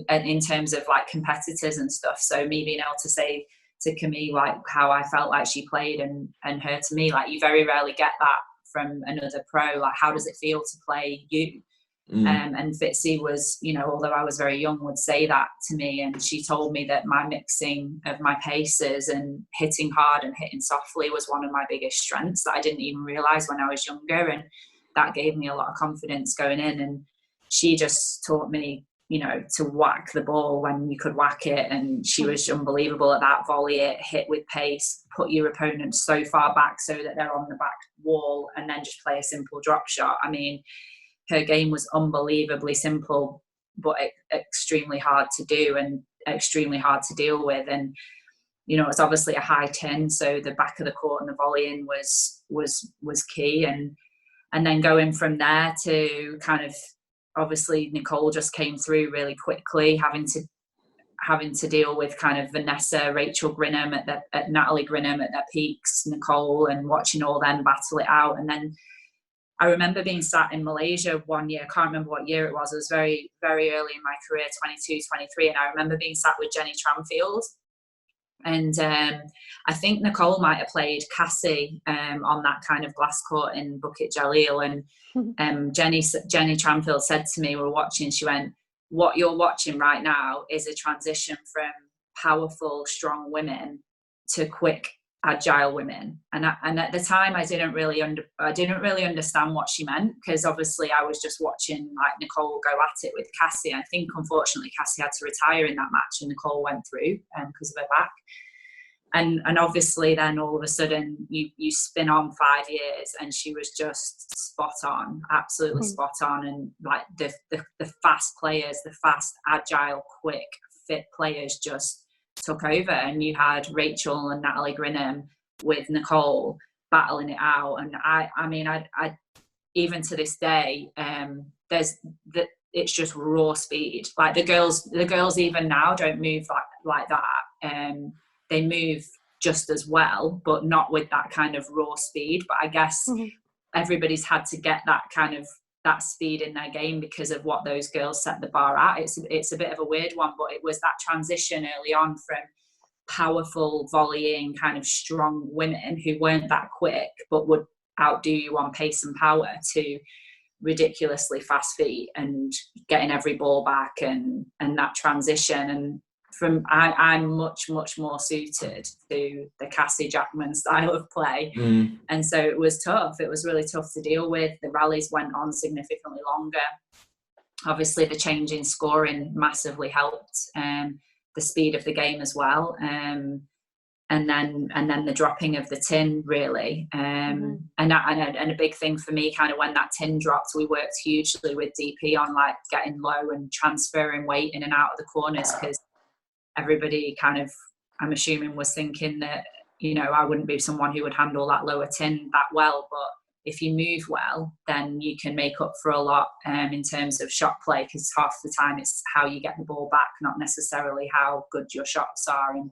in terms of like competitors and stuff. So me being able to say to Camille like how I felt like she played, and her to me, like, you very rarely get that from another pro. Like, how does it feel to play you? And Fitzy was, you know, although I was very young, would say that to me, and she told me that my mixing of my paces and hitting hard and hitting softly was one of my biggest strengths that I didn't even realize when I was younger, and that gave me a lot of confidence going in. And she just taught me, you know, to whack the ball when you could whack it, and she was unbelievable at that. Volley it, hit with pace, put your opponent so far back so that they're on the back wall, and then just play a simple drop shot. I mean, her game was unbelievably simple, but extremely hard to do and extremely hard to deal with. And, you know, it's obviously a high tin, so the back of the court and the volleying was key. And then going from there to kind of, obviously Nicole just came through really quickly, having to deal with kind of Vanessa, Rachel Grinham at Natalie Grinham at their peaks, Nicole, and watching all them battle it out. And then I remember being sat in Malaysia one year, I can't remember what year it was very, very early in my career, 22, 23, and I remember being sat with Jenny Tramfield. And I think Nicole might have played Cassie on that kind of glass court in Bukit Jalil. And Jenny Tramfield said to me, we were watching, she went, "What you're watching right now is a transition from powerful, strong women to quick, agile women." And at the time, I didn't really understand what she meant, because obviously I was just watching like Nicole go at it with Cassie. I think unfortunately Cassie had to retire in that match, and Nicole went through because of her back. And obviously then all of a sudden you spin on 5 years, and she was just spot on, absolutely spot on. And like the fast players, the fast, agile, quick, fit players just took over, and you had Rachel and Natalie Grinham with Nicole battling it out. And I mean, I even to this day, it's just raw speed. Like the girls even now don't move like that. They move just as well, but not with that kind of raw speed. But I guess everybody's had to get that speed in their game because of what those girls set the bar at. It's a bit of a weird one, but it was that transition early on from powerful volleying kind of strong women who weren't that quick but would outdo you on pace and power, to ridiculously fast feet and getting every ball back, and that transition. And I'm much more suited to the Cassie Jackman style of play. And so it was tough. It was really tough to deal with. The rallies went on significantly longer. Obviously the change in scoring massively helped, the speed of the game as well, and then the dropping of the tin really, and a big thing for me, kind of when that tin dropped, we worked hugely with DP on like getting low and transferring weight in and out of the corners, because everybody kind of, I'm assuming, was thinking that, you know, I wouldn't be someone who would handle that lower tin that well, but if you move well, then you can make up for a lot in terms of shot play, because half the time it's how you get the ball back, not necessarily how good your shots are. And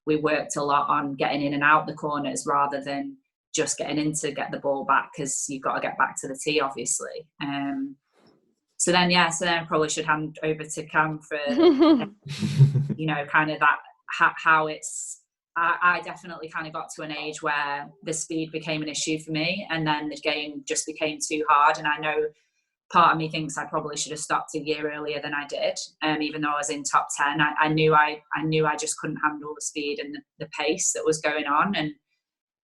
we worked a lot on getting in and out the corners rather than just getting in to get the ball back, because you've got to get back to the tee, obviously. So then I probably should hand over to Cam for, you know, kind of that, how it's, I definitely kind of got to an age where the speed became an issue for me, and then the game just became too hard. And I know part of me thinks I probably should have stopped a year earlier than I did, even though I was in top 10. I knew I just couldn't handle the speed and the pace that was going on. And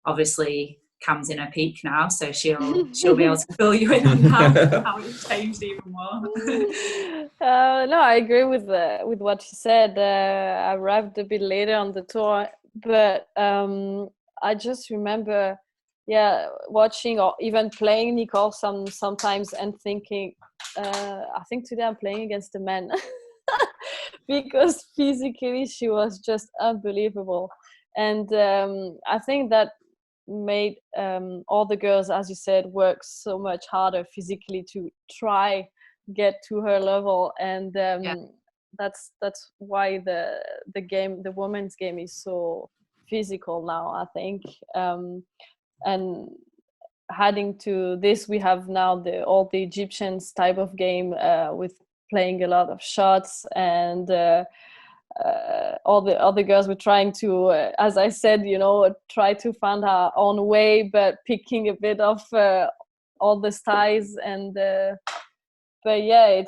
obviously Cam's in her peak now, so she'll be able to fill you in on how it's changed even more. No, I agree with what she said. I arrived a bit later on the tour, but I just remember, watching or even playing Nicole sometimes and thinking, I think today I'm playing against a man. Because physically she was just unbelievable. And I think that made all the girls, as you said, work so much harder physically to try get to her level. And that's why the women's game is so physical now, I think. And adding to this, we have now all the Egyptians type of game with playing a lot of shots, and all the other girls were trying to, as I said, try to find our own way, but picking a bit of all the styles. And but yeah,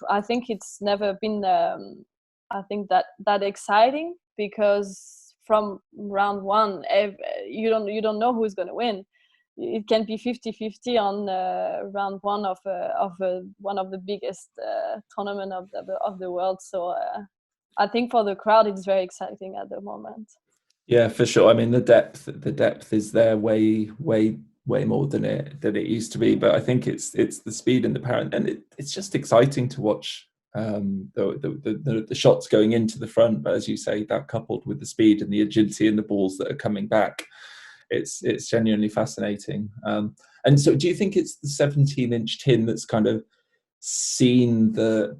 I think it's never been I think that exciting, because from round one, you don't know who's going to win. It can be 50-50 on round one of one of the biggest tournament of the world. So I think for the crowd, it's very exciting at the moment. Yeah, for sure. I mean, the depth is there way more than it used to be. But I think it's the speed and the power, and it's just exciting to watch the shots going into the front. But as you say, that coupled with the speed and the agility and the balls that are coming back, it's genuinely fascinating. And so, do you think it's the 17-inch tin that's kind of seen the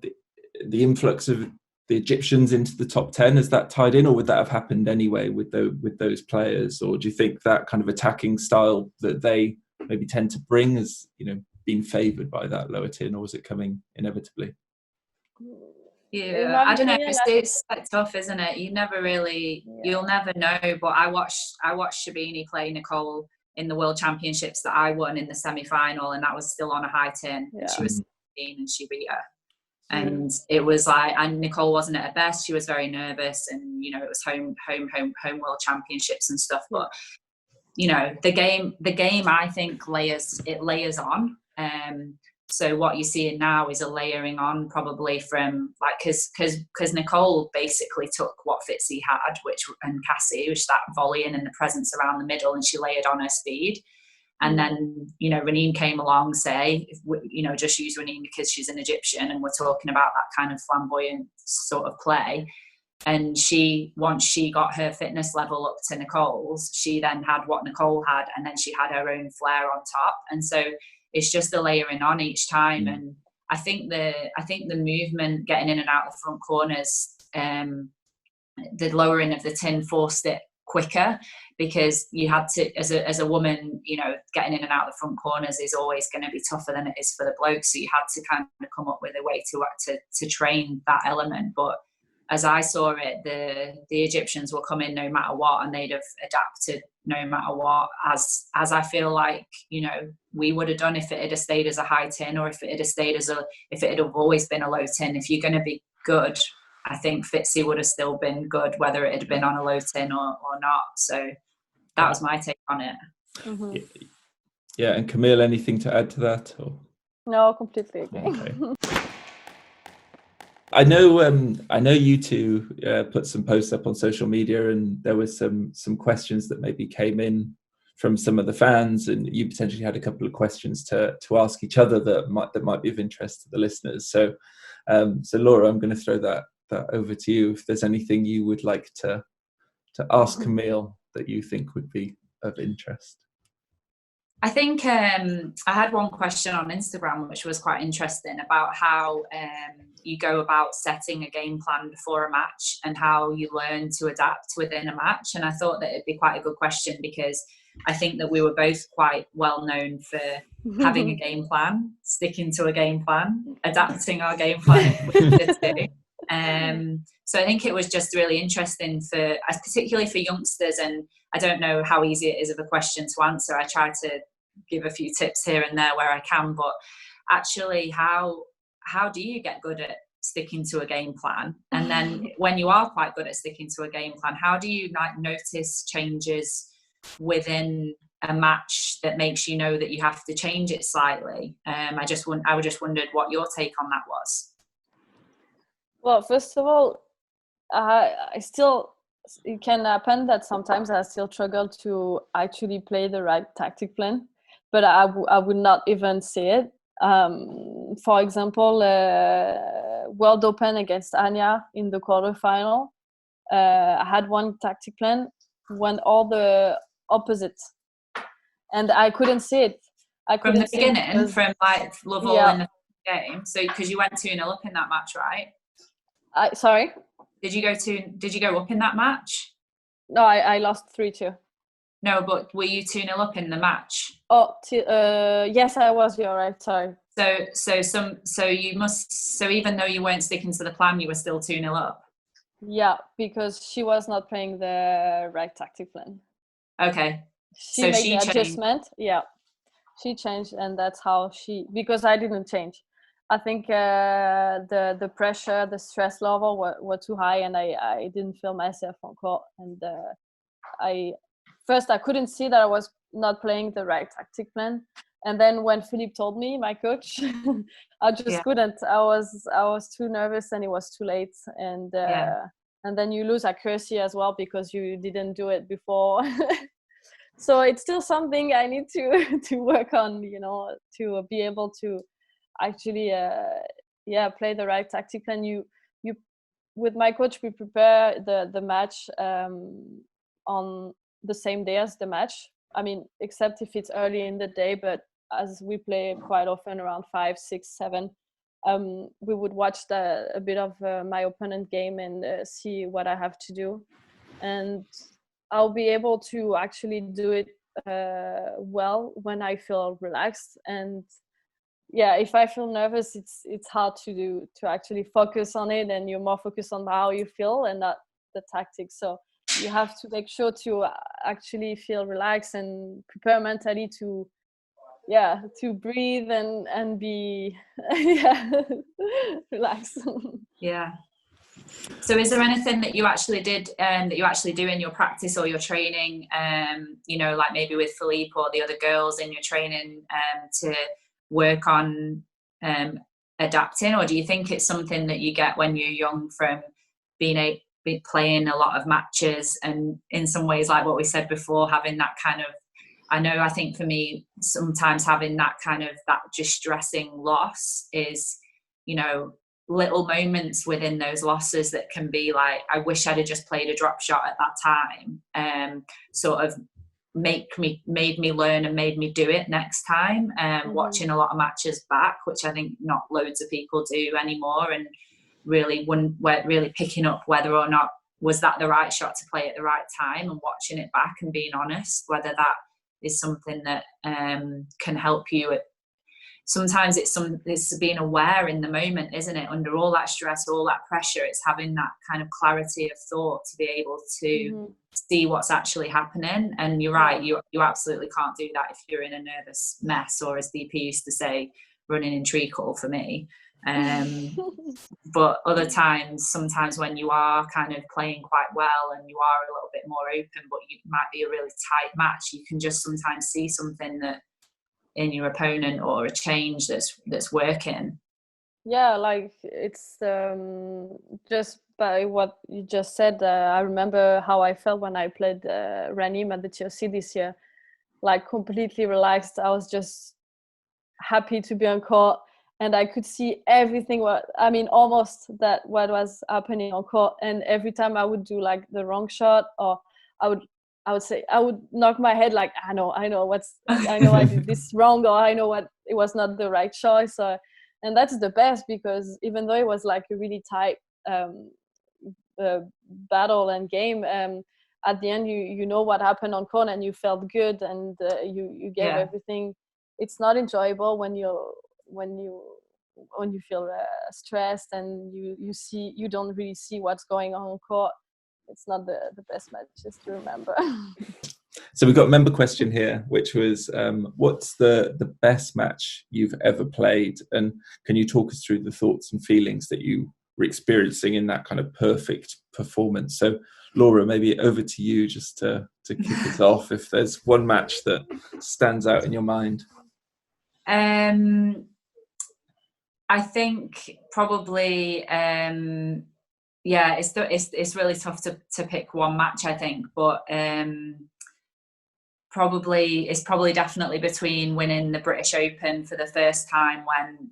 influx of the Egyptians into the top 10? Has that tied in, or would that have happened anyway with those players? Or do you think that kind of attacking style that they maybe tend to bring has been favoured by that lower tin, or was it coming inevitably? Yeah, I don't know. It's quite tough, isn't it? You never really, you'll never know. But I watched Shabini play Nicole in the World Championships that I won in the semi-final, and that was still on a high tin. Yeah. She was 17 and she beat her. And it was like, and Nicole wasn't at her best. She was very nervous, and it was home World Championships and stuff. But the game I think layers on. So what you're seeing now is a layering on, probably from because Nicole basically took what Fitzy had, and Cassie, which that volleying and the presence around the middle, and she layered on her speed. And then, Renine came along, just use Renine because she's an Egyptian, and we're talking about that kind of flamboyant sort of play. And once she got her fitness level up to Nicole's, she then had what Nicole had, and then she had her own flair on top. And so it's just the layering on each time. And I think the movement, getting in and out of the front corners, the lowering of the tin forced it quicker, because you had to, as a woman, getting in and out of the front corners is always going to be tougher than it is for the blokes. So you had to kind of come up with a way to train that element. But as I saw it, the Egyptians will come in no matter what, and they'd have adapted no matter what, as I feel like we would have done if it had stayed as a high tin, or if it had stayed if it had always been a low tin. If you're going to be good, I think Fitzy would have still been good, whether it had been on a low tin or not. So that was my take on it. Mm-hmm. Yeah, and Camille, anything to add to that? Or? No, completely agree. Okay. I know you two put some posts up on social media, and there was some questions that maybe came in from some of the fans, and you potentially had a couple of questions to ask each other that might be of interest to the listeners. So Laura, I'm going to throw that over to you. If there's anything you would like to ask Camille that you think would be of interest. I think I had one question on Instagram which was quite interesting, about how you go about setting a game plan before a match and how you learn to adapt within a match. And I thought that it'd be quite a good question, because I think that we were both quite well known for having a game plan, sticking to a game plan, adapting our game plan if we needed to. So I think it was just really interesting particularly for youngsters, and I don't know how easy it is of a question to answer. I try to give a few tips here and there where I can, but actually how do you get good at sticking to a game plan? And then when you are quite good at sticking to a game plan, how do you notice changes within a match that makes you know that you have to change it slightly? I just wondered what your take on that was. Well, first of all, I still it can happen that sometimes I still struggle to actually play the right tactic plan, but I would not even say it. For example, World Open against Anya in the quarterfinal, I had one tactic plan, went all the opposite, and I couldn't see it. From the beginning, from like love all in the game. So because you went 2-0 up in that match, right? Sorry. Did you go up in that match? No, I lost 3-2. No, but were you 2-0 up in the match? Oh, yes, I was. You're right. Sorry. So even though you weren't sticking to the plan, you were still 2-0 up. Yeah, because she was not playing the right tactic plan. Okay. She made the adjustment. Yeah, she changed, and that's how because I didn't change. I think the pressure, the stress level were too high, and I didn't feel myself on court. And I couldn't see that I was not playing the right tactic plan. And then when Philippe told me, my coach, I just couldn't. I was too nervous, and it was too late. And then you lose accuracy as well because you didn't do it before. So it's still something I need to work on, to be able to actually play the right tactic plan. You with my coach, we prepare the match on the same day as the match. I mean, except if it's early in the day, but as we play quite often around 5, 6, 7, we would watch a bit of my opponent game and see what I have to do, and I'll be able to actually do it well when I feel relaxed. And if I feel nervous, it's hard to actually focus on it, and you're more focused on how you feel and not the tactics. So you have to make sure to actually feel relaxed and prepare mentally to breathe and be relaxed. Yeah. So is there anything that you actually did that you actually do in your practice or your training, like maybe with Philippe or the other girls in your training to work on adapting? Or do you think it's something that you get when you're young from playing a lot of matches, and in some ways, like what we said before, having that kind of, I think for me, sometimes having that kind of that distressing loss is, little moments within those losses that can be like, I wish I'd have just played a drop shot at that time, sort of made me learn and made me do it next time. Watching a lot of matches back, which I think not loads of people do anymore, and really picking up whether or not was that the right shot to play at the right time, and watching it back and being honest whether that is something that can help you. Sometimes it's being aware in the moment, isn't it? Under all that stress, all that pressure, it's having that kind of clarity of thought to be able to see what's actually happening. And you're right, you absolutely can't do that if you're in a nervous mess, or as DP used to say, running in treacle for me. But other times, sometimes when you are kind of playing quite well and you are a little bit more open, but you might be a really tight match, you can just sometimes see something that in your opponent or a change that's working. Like it's just by what you just said. I remember how I felt when I played Ranim at the TOC this year, like completely relaxed. I was just happy to be on court, and I could see everything almost what was happening on court. And every time I would do like the wrong shot, or I would say, I would knock my head like, I know I did this wrong, or I know what it was not the right choice. And that's the best, because even though it was like a really tight battle and game, at the end you know what happened on court, and you felt good, and you gave everything. It's not enjoyable when you feel stressed and you don't really see what's going on court. It's not the best matches to remember. So we've got a member question here, which was, what's the best match you've ever played? And can you talk us through the thoughts and feelings that you were experiencing in that kind of perfect performance? So Laura, maybe over to you just to kick it off, if there's one match that stands out in your mind. I think probably yeah, it's really tough to pick one match, I think, but it's probably definitely between winning the British Open for the first time when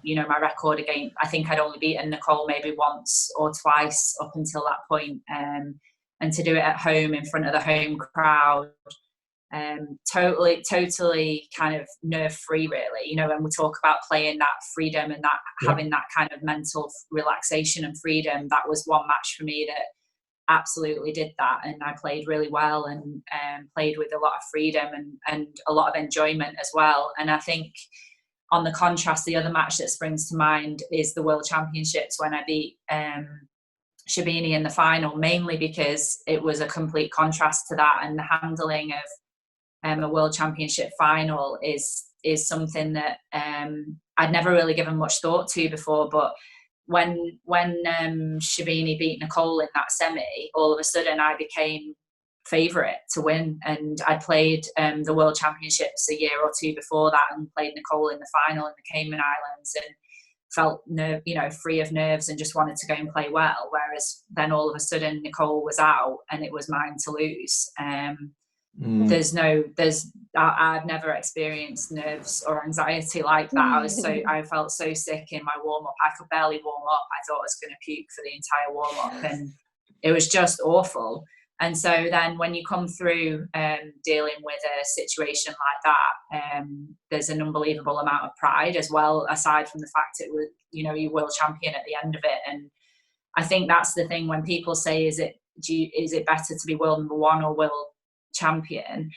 you know, my record again, I think I'd only beaten Nicole maybe once or twice up until that point, and to do it at home in front of the home crowd, totally kind of nerve free, really. You know, when we talk about playing that freedom and that having that kind of mental relaxation and freedom, that was one match for me that absolutely did that, and I played really well and played with a lot of freedom and a lot of enjoyment as well. And I think on the contrast, the other match that springs to mind is the World Championships when I beat Shabini in the final, mainly because it was a complete contrast to that, and the handling of a World Championship final is something that I'd never really given much thought to before. But when Shabini beat Nicole in that semi, all of a sudden I became favourite to win, and I played the World Championships a year or two before that and played Nicole in the final in the Cayman Islands, and felt free of nerves and just wanted to go and play well. Whereas then all of a sudden Nicole was out and it was mine to lose. I've never experienced nerves or anxiety like that. I felt so sick in my warm up. I could barely warm up. I thought I was going to puke for the entire warm up, and it was just awful. And so then when you come through dealing with a situation like that, there's an unbelievable amount of pride as well, aside from the fact it was, you know, you world champion at the end of it. And I think that's the thing when people say, is it better to be world number one or world champion?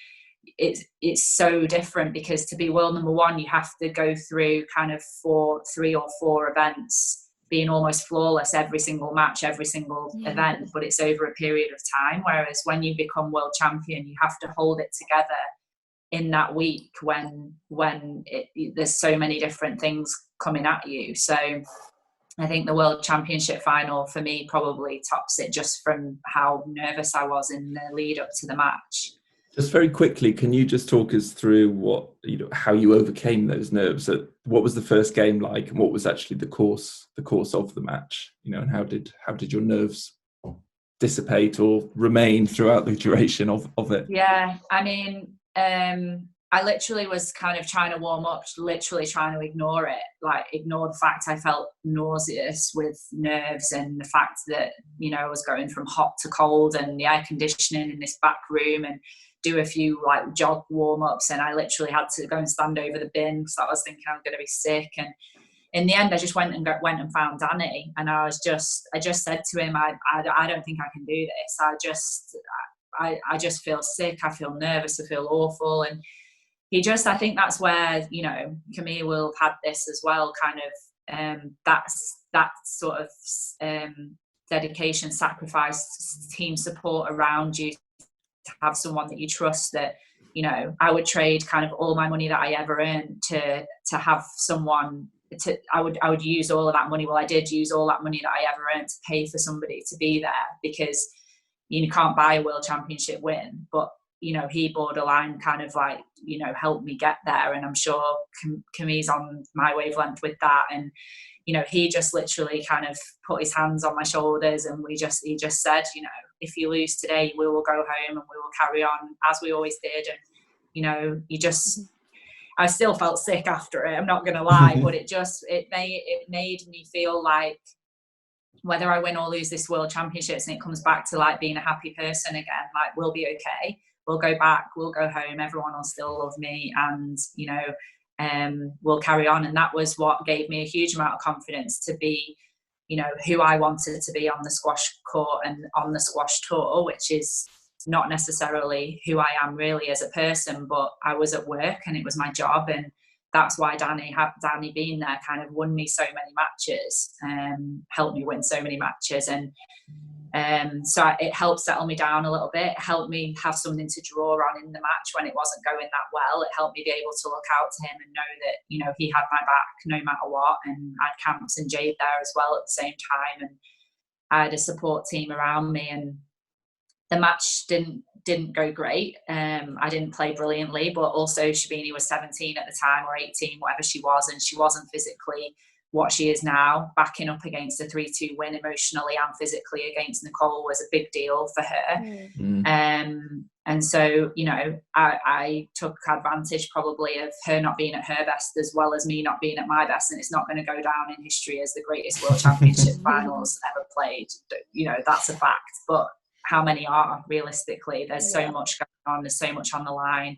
It's so different, because to be world number one, you have to go through kind of 3 or 4 events, being almost flawless every single match, every single event, but it's over a period of time. Whereas when you become world champion, you have to hold it together in that week when there's so many different things coming at you. So I think the World Championship final for me probably tops it, just from how nervous I was in the lead up to the match. Just very quickly, can you just talk us through how you overcame those nerves? What was the first game like, and what was actually the course of the match? You know, and how did your nerves dissipate or remain throughout the duration of it? Yeah, I mean, I literally was kind of trying to warm up, literally trying to ignore it, like ignore the fact I felt nauseous with nerves, and the fact that, you know, I was going from hot to cold and the air conditioning in this back room, and do a few like jog warm-ups, and I literally had to go and stand over the bin because I was thinking I'm going to be sick. And in the end, I just went and found Danny, and I just said to him, I don't think I can do this. I just feel sick. I feel nervous. I feel awful. And I think that's where, you know, Camille will have had this as well, kind of that sort of dedication, sacrifice, team support around you, to have someone that you trust. That, you know, I would trade kind of all my money that I ever earned to have someone to, I would use all of that money. Well, I did use all that money that I ever earned to pay for somebody to be there, because you can't buy a world championship win. But, you know, he borderline kind of like, you know, helped me get there. And I'm sure Camille's on my wavelength with that. And, you know, he just literally kind of put his hands on my shoulders, and he just said, you know, if you lose today, we will go home and we will carry on as we always did. And, you know, I still felt sick after it, I'm not going to lie, but it made me feel like whether I win or lose this World Championships, and it comes back to like being a happy person again, like we'll be okay. We'll go back, we'll go home, everyone will still love me, and, you know, we'll carry on. And that was what gave me a huge amount of confidence to be, you know, who I wanted to be on the squash court and on the squash tour, which is not necessarily who I am really as a person, but I was at work and it was my job. And that's why Danny being there kind of won me so many matches, helped me win so many matches. And so it helped settle me down a little bit. It helped me have something to draw on in the match when it wasn't going that well. It helped me be able to look out to him and know that, you know, he had my back no matter what. And I had Camps and Jade there as well at the same time, and I had a support team around me. And the match didn't go great. I didn't play brilliantly, but also Shabini was 17 at the time, or 18, whatever she was, and she wasn't physically what she is now. Backing up against a 3-2 win emotionally and physically against Nicole was a big deal for her. And so, you know, I took advantage probably of her not being at her best as well as me not being at my best. And it's not going to go down in history as the greatest World Championship finals ever played. You know, that's a fact. But how many are realistically? There's so much going on. There's so much on the line.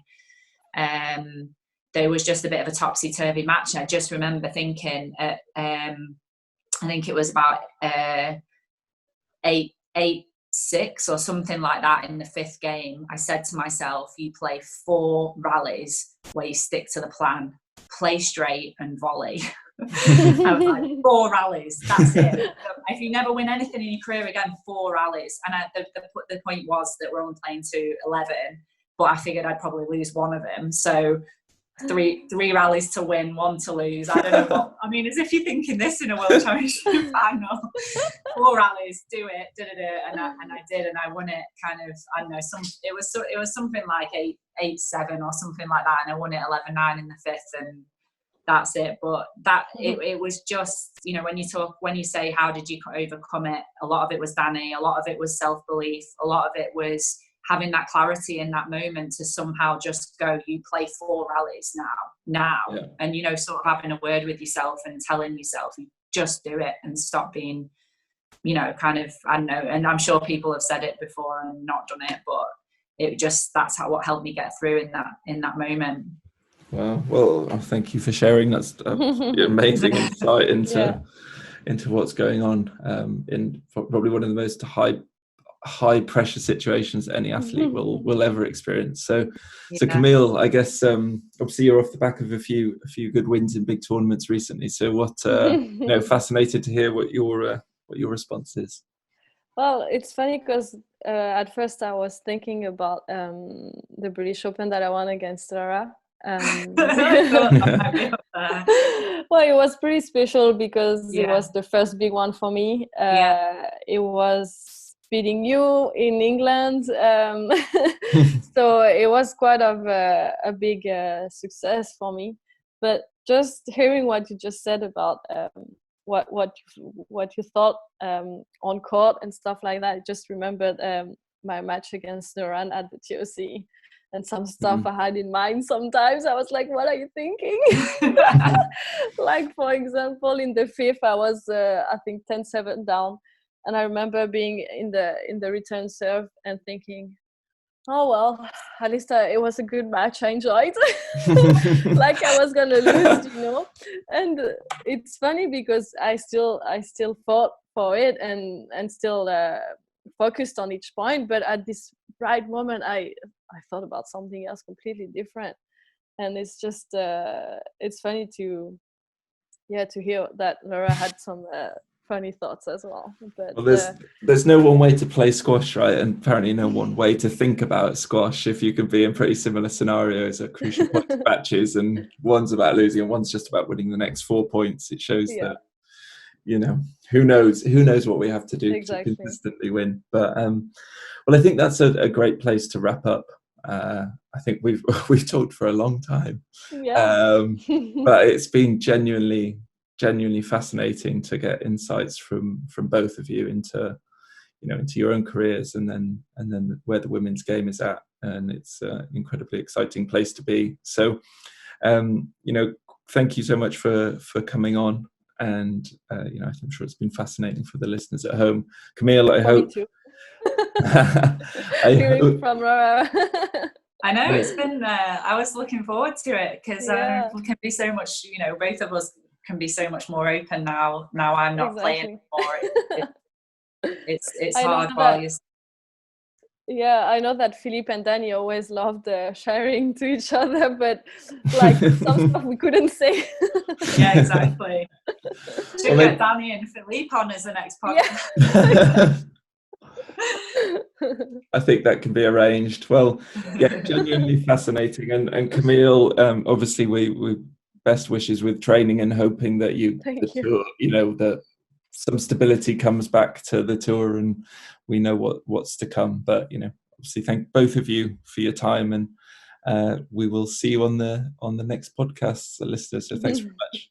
There was just a bit of a topsy-turvy match. I just remember thinking, I think it was about 8-6 or something like that in the 5th game. I said to myself, you play 4 rallies where you stick to the plan, play straight and volley. I was like, 4 rallies, that's it. If you never win anything in your career again, 4 rallies. And the point was that we're only playing to 11, but I figured I'd probably lose one of them. So three rallies to win, 1 to lose. I don't know what, I mean, as if you're thinking this in a World Championship final. 4 rallies, do it, and I did, and I won it kind of, I don't know, it was something like 8-7 or something like that, and I won it 11-9 in the 5th, and that's it. But it was just, you know, when you say how did you overcome it, a lot of it was Danny, a lot of it was self-belief, a lot of it was having that clarity in that moment to somehow just go, you play 4 rallies now, and, you know, sort of having a word with yourself and telling yourself, you just do it and stop being, you know, kind of, I don't know, and I'm sure people have said it before and not done it, but it just, that's what helped me get through in that moment. Wow. Well, thank you for sharing. That's amazing insight into what's going on in probably one of the most high pressure situations any athlete will ever experience. So Camille, I guess obviously you're off the back of a few good wins in big tournaments recently. So what you know, fascinated to hear what your response is. Well, it's funny because at first I was thinking about the British Open that I won against Laura. Well, it was pretty special because it was the first big one for me. It was beating you in England, so it was quite of a big success for me. But just hearing what you just said about what you thought on court and stuff like that, I just remembered my match against Noran at the TOC. And some stuff I had in mind sometimes. I was like, what are you thinking? Like, for example, in the 5th, I was, I think, 10-7 down. And I remember being in the return serve and thinking, oh, well, at least it was a good match. I enjoyed. Like I was going to lose, you know. And it's funny because I still fought for it and still focused on each point. But at this right moment, I thought about something else completely different, and it's just it's funny to hear that Laura had some funny thoughts as well. But there's no one way to play squash, right? And apparently no one way to think about squash. If you can be in pretty similar scenarios at crucial points of matches, and one's about losing and one's just about winning the next 4 points, it shows that, you know, who knows what we have to do to consistently win. But well, I think that's a great place to wrap up. I think we've talked for a long time, but it's been genuinely fascinating to get insights from both of you into your own careers and then where the women's game is at, and it's an incredibly exciting place to be. So thank you so much for coming on, and I'm sure it's been fascinating for the listeners at home. Camille, I hope. Me too. Hearing from Laura. I know it's been. I was looking forward to it because we can be so much. You know, both of us can be so much more open now. Now I'm not playing anymore. It's hard while you. Yeah, I know that Philippe and Danny always loved sharing to each other, but like some stuff we couldn't say. Yeah, exactly. Should get Danny and Philippe on as the next podcast. I think that can be arranged. Well, yeah, genuinely fascinating. And Camille, obviously we best wishes with training and hoping that tour, that some stability comes back to the tour and we know what's to come. But obviously thank both of you for your time, and we will see you on the next podcast, listeners. So thanks very much.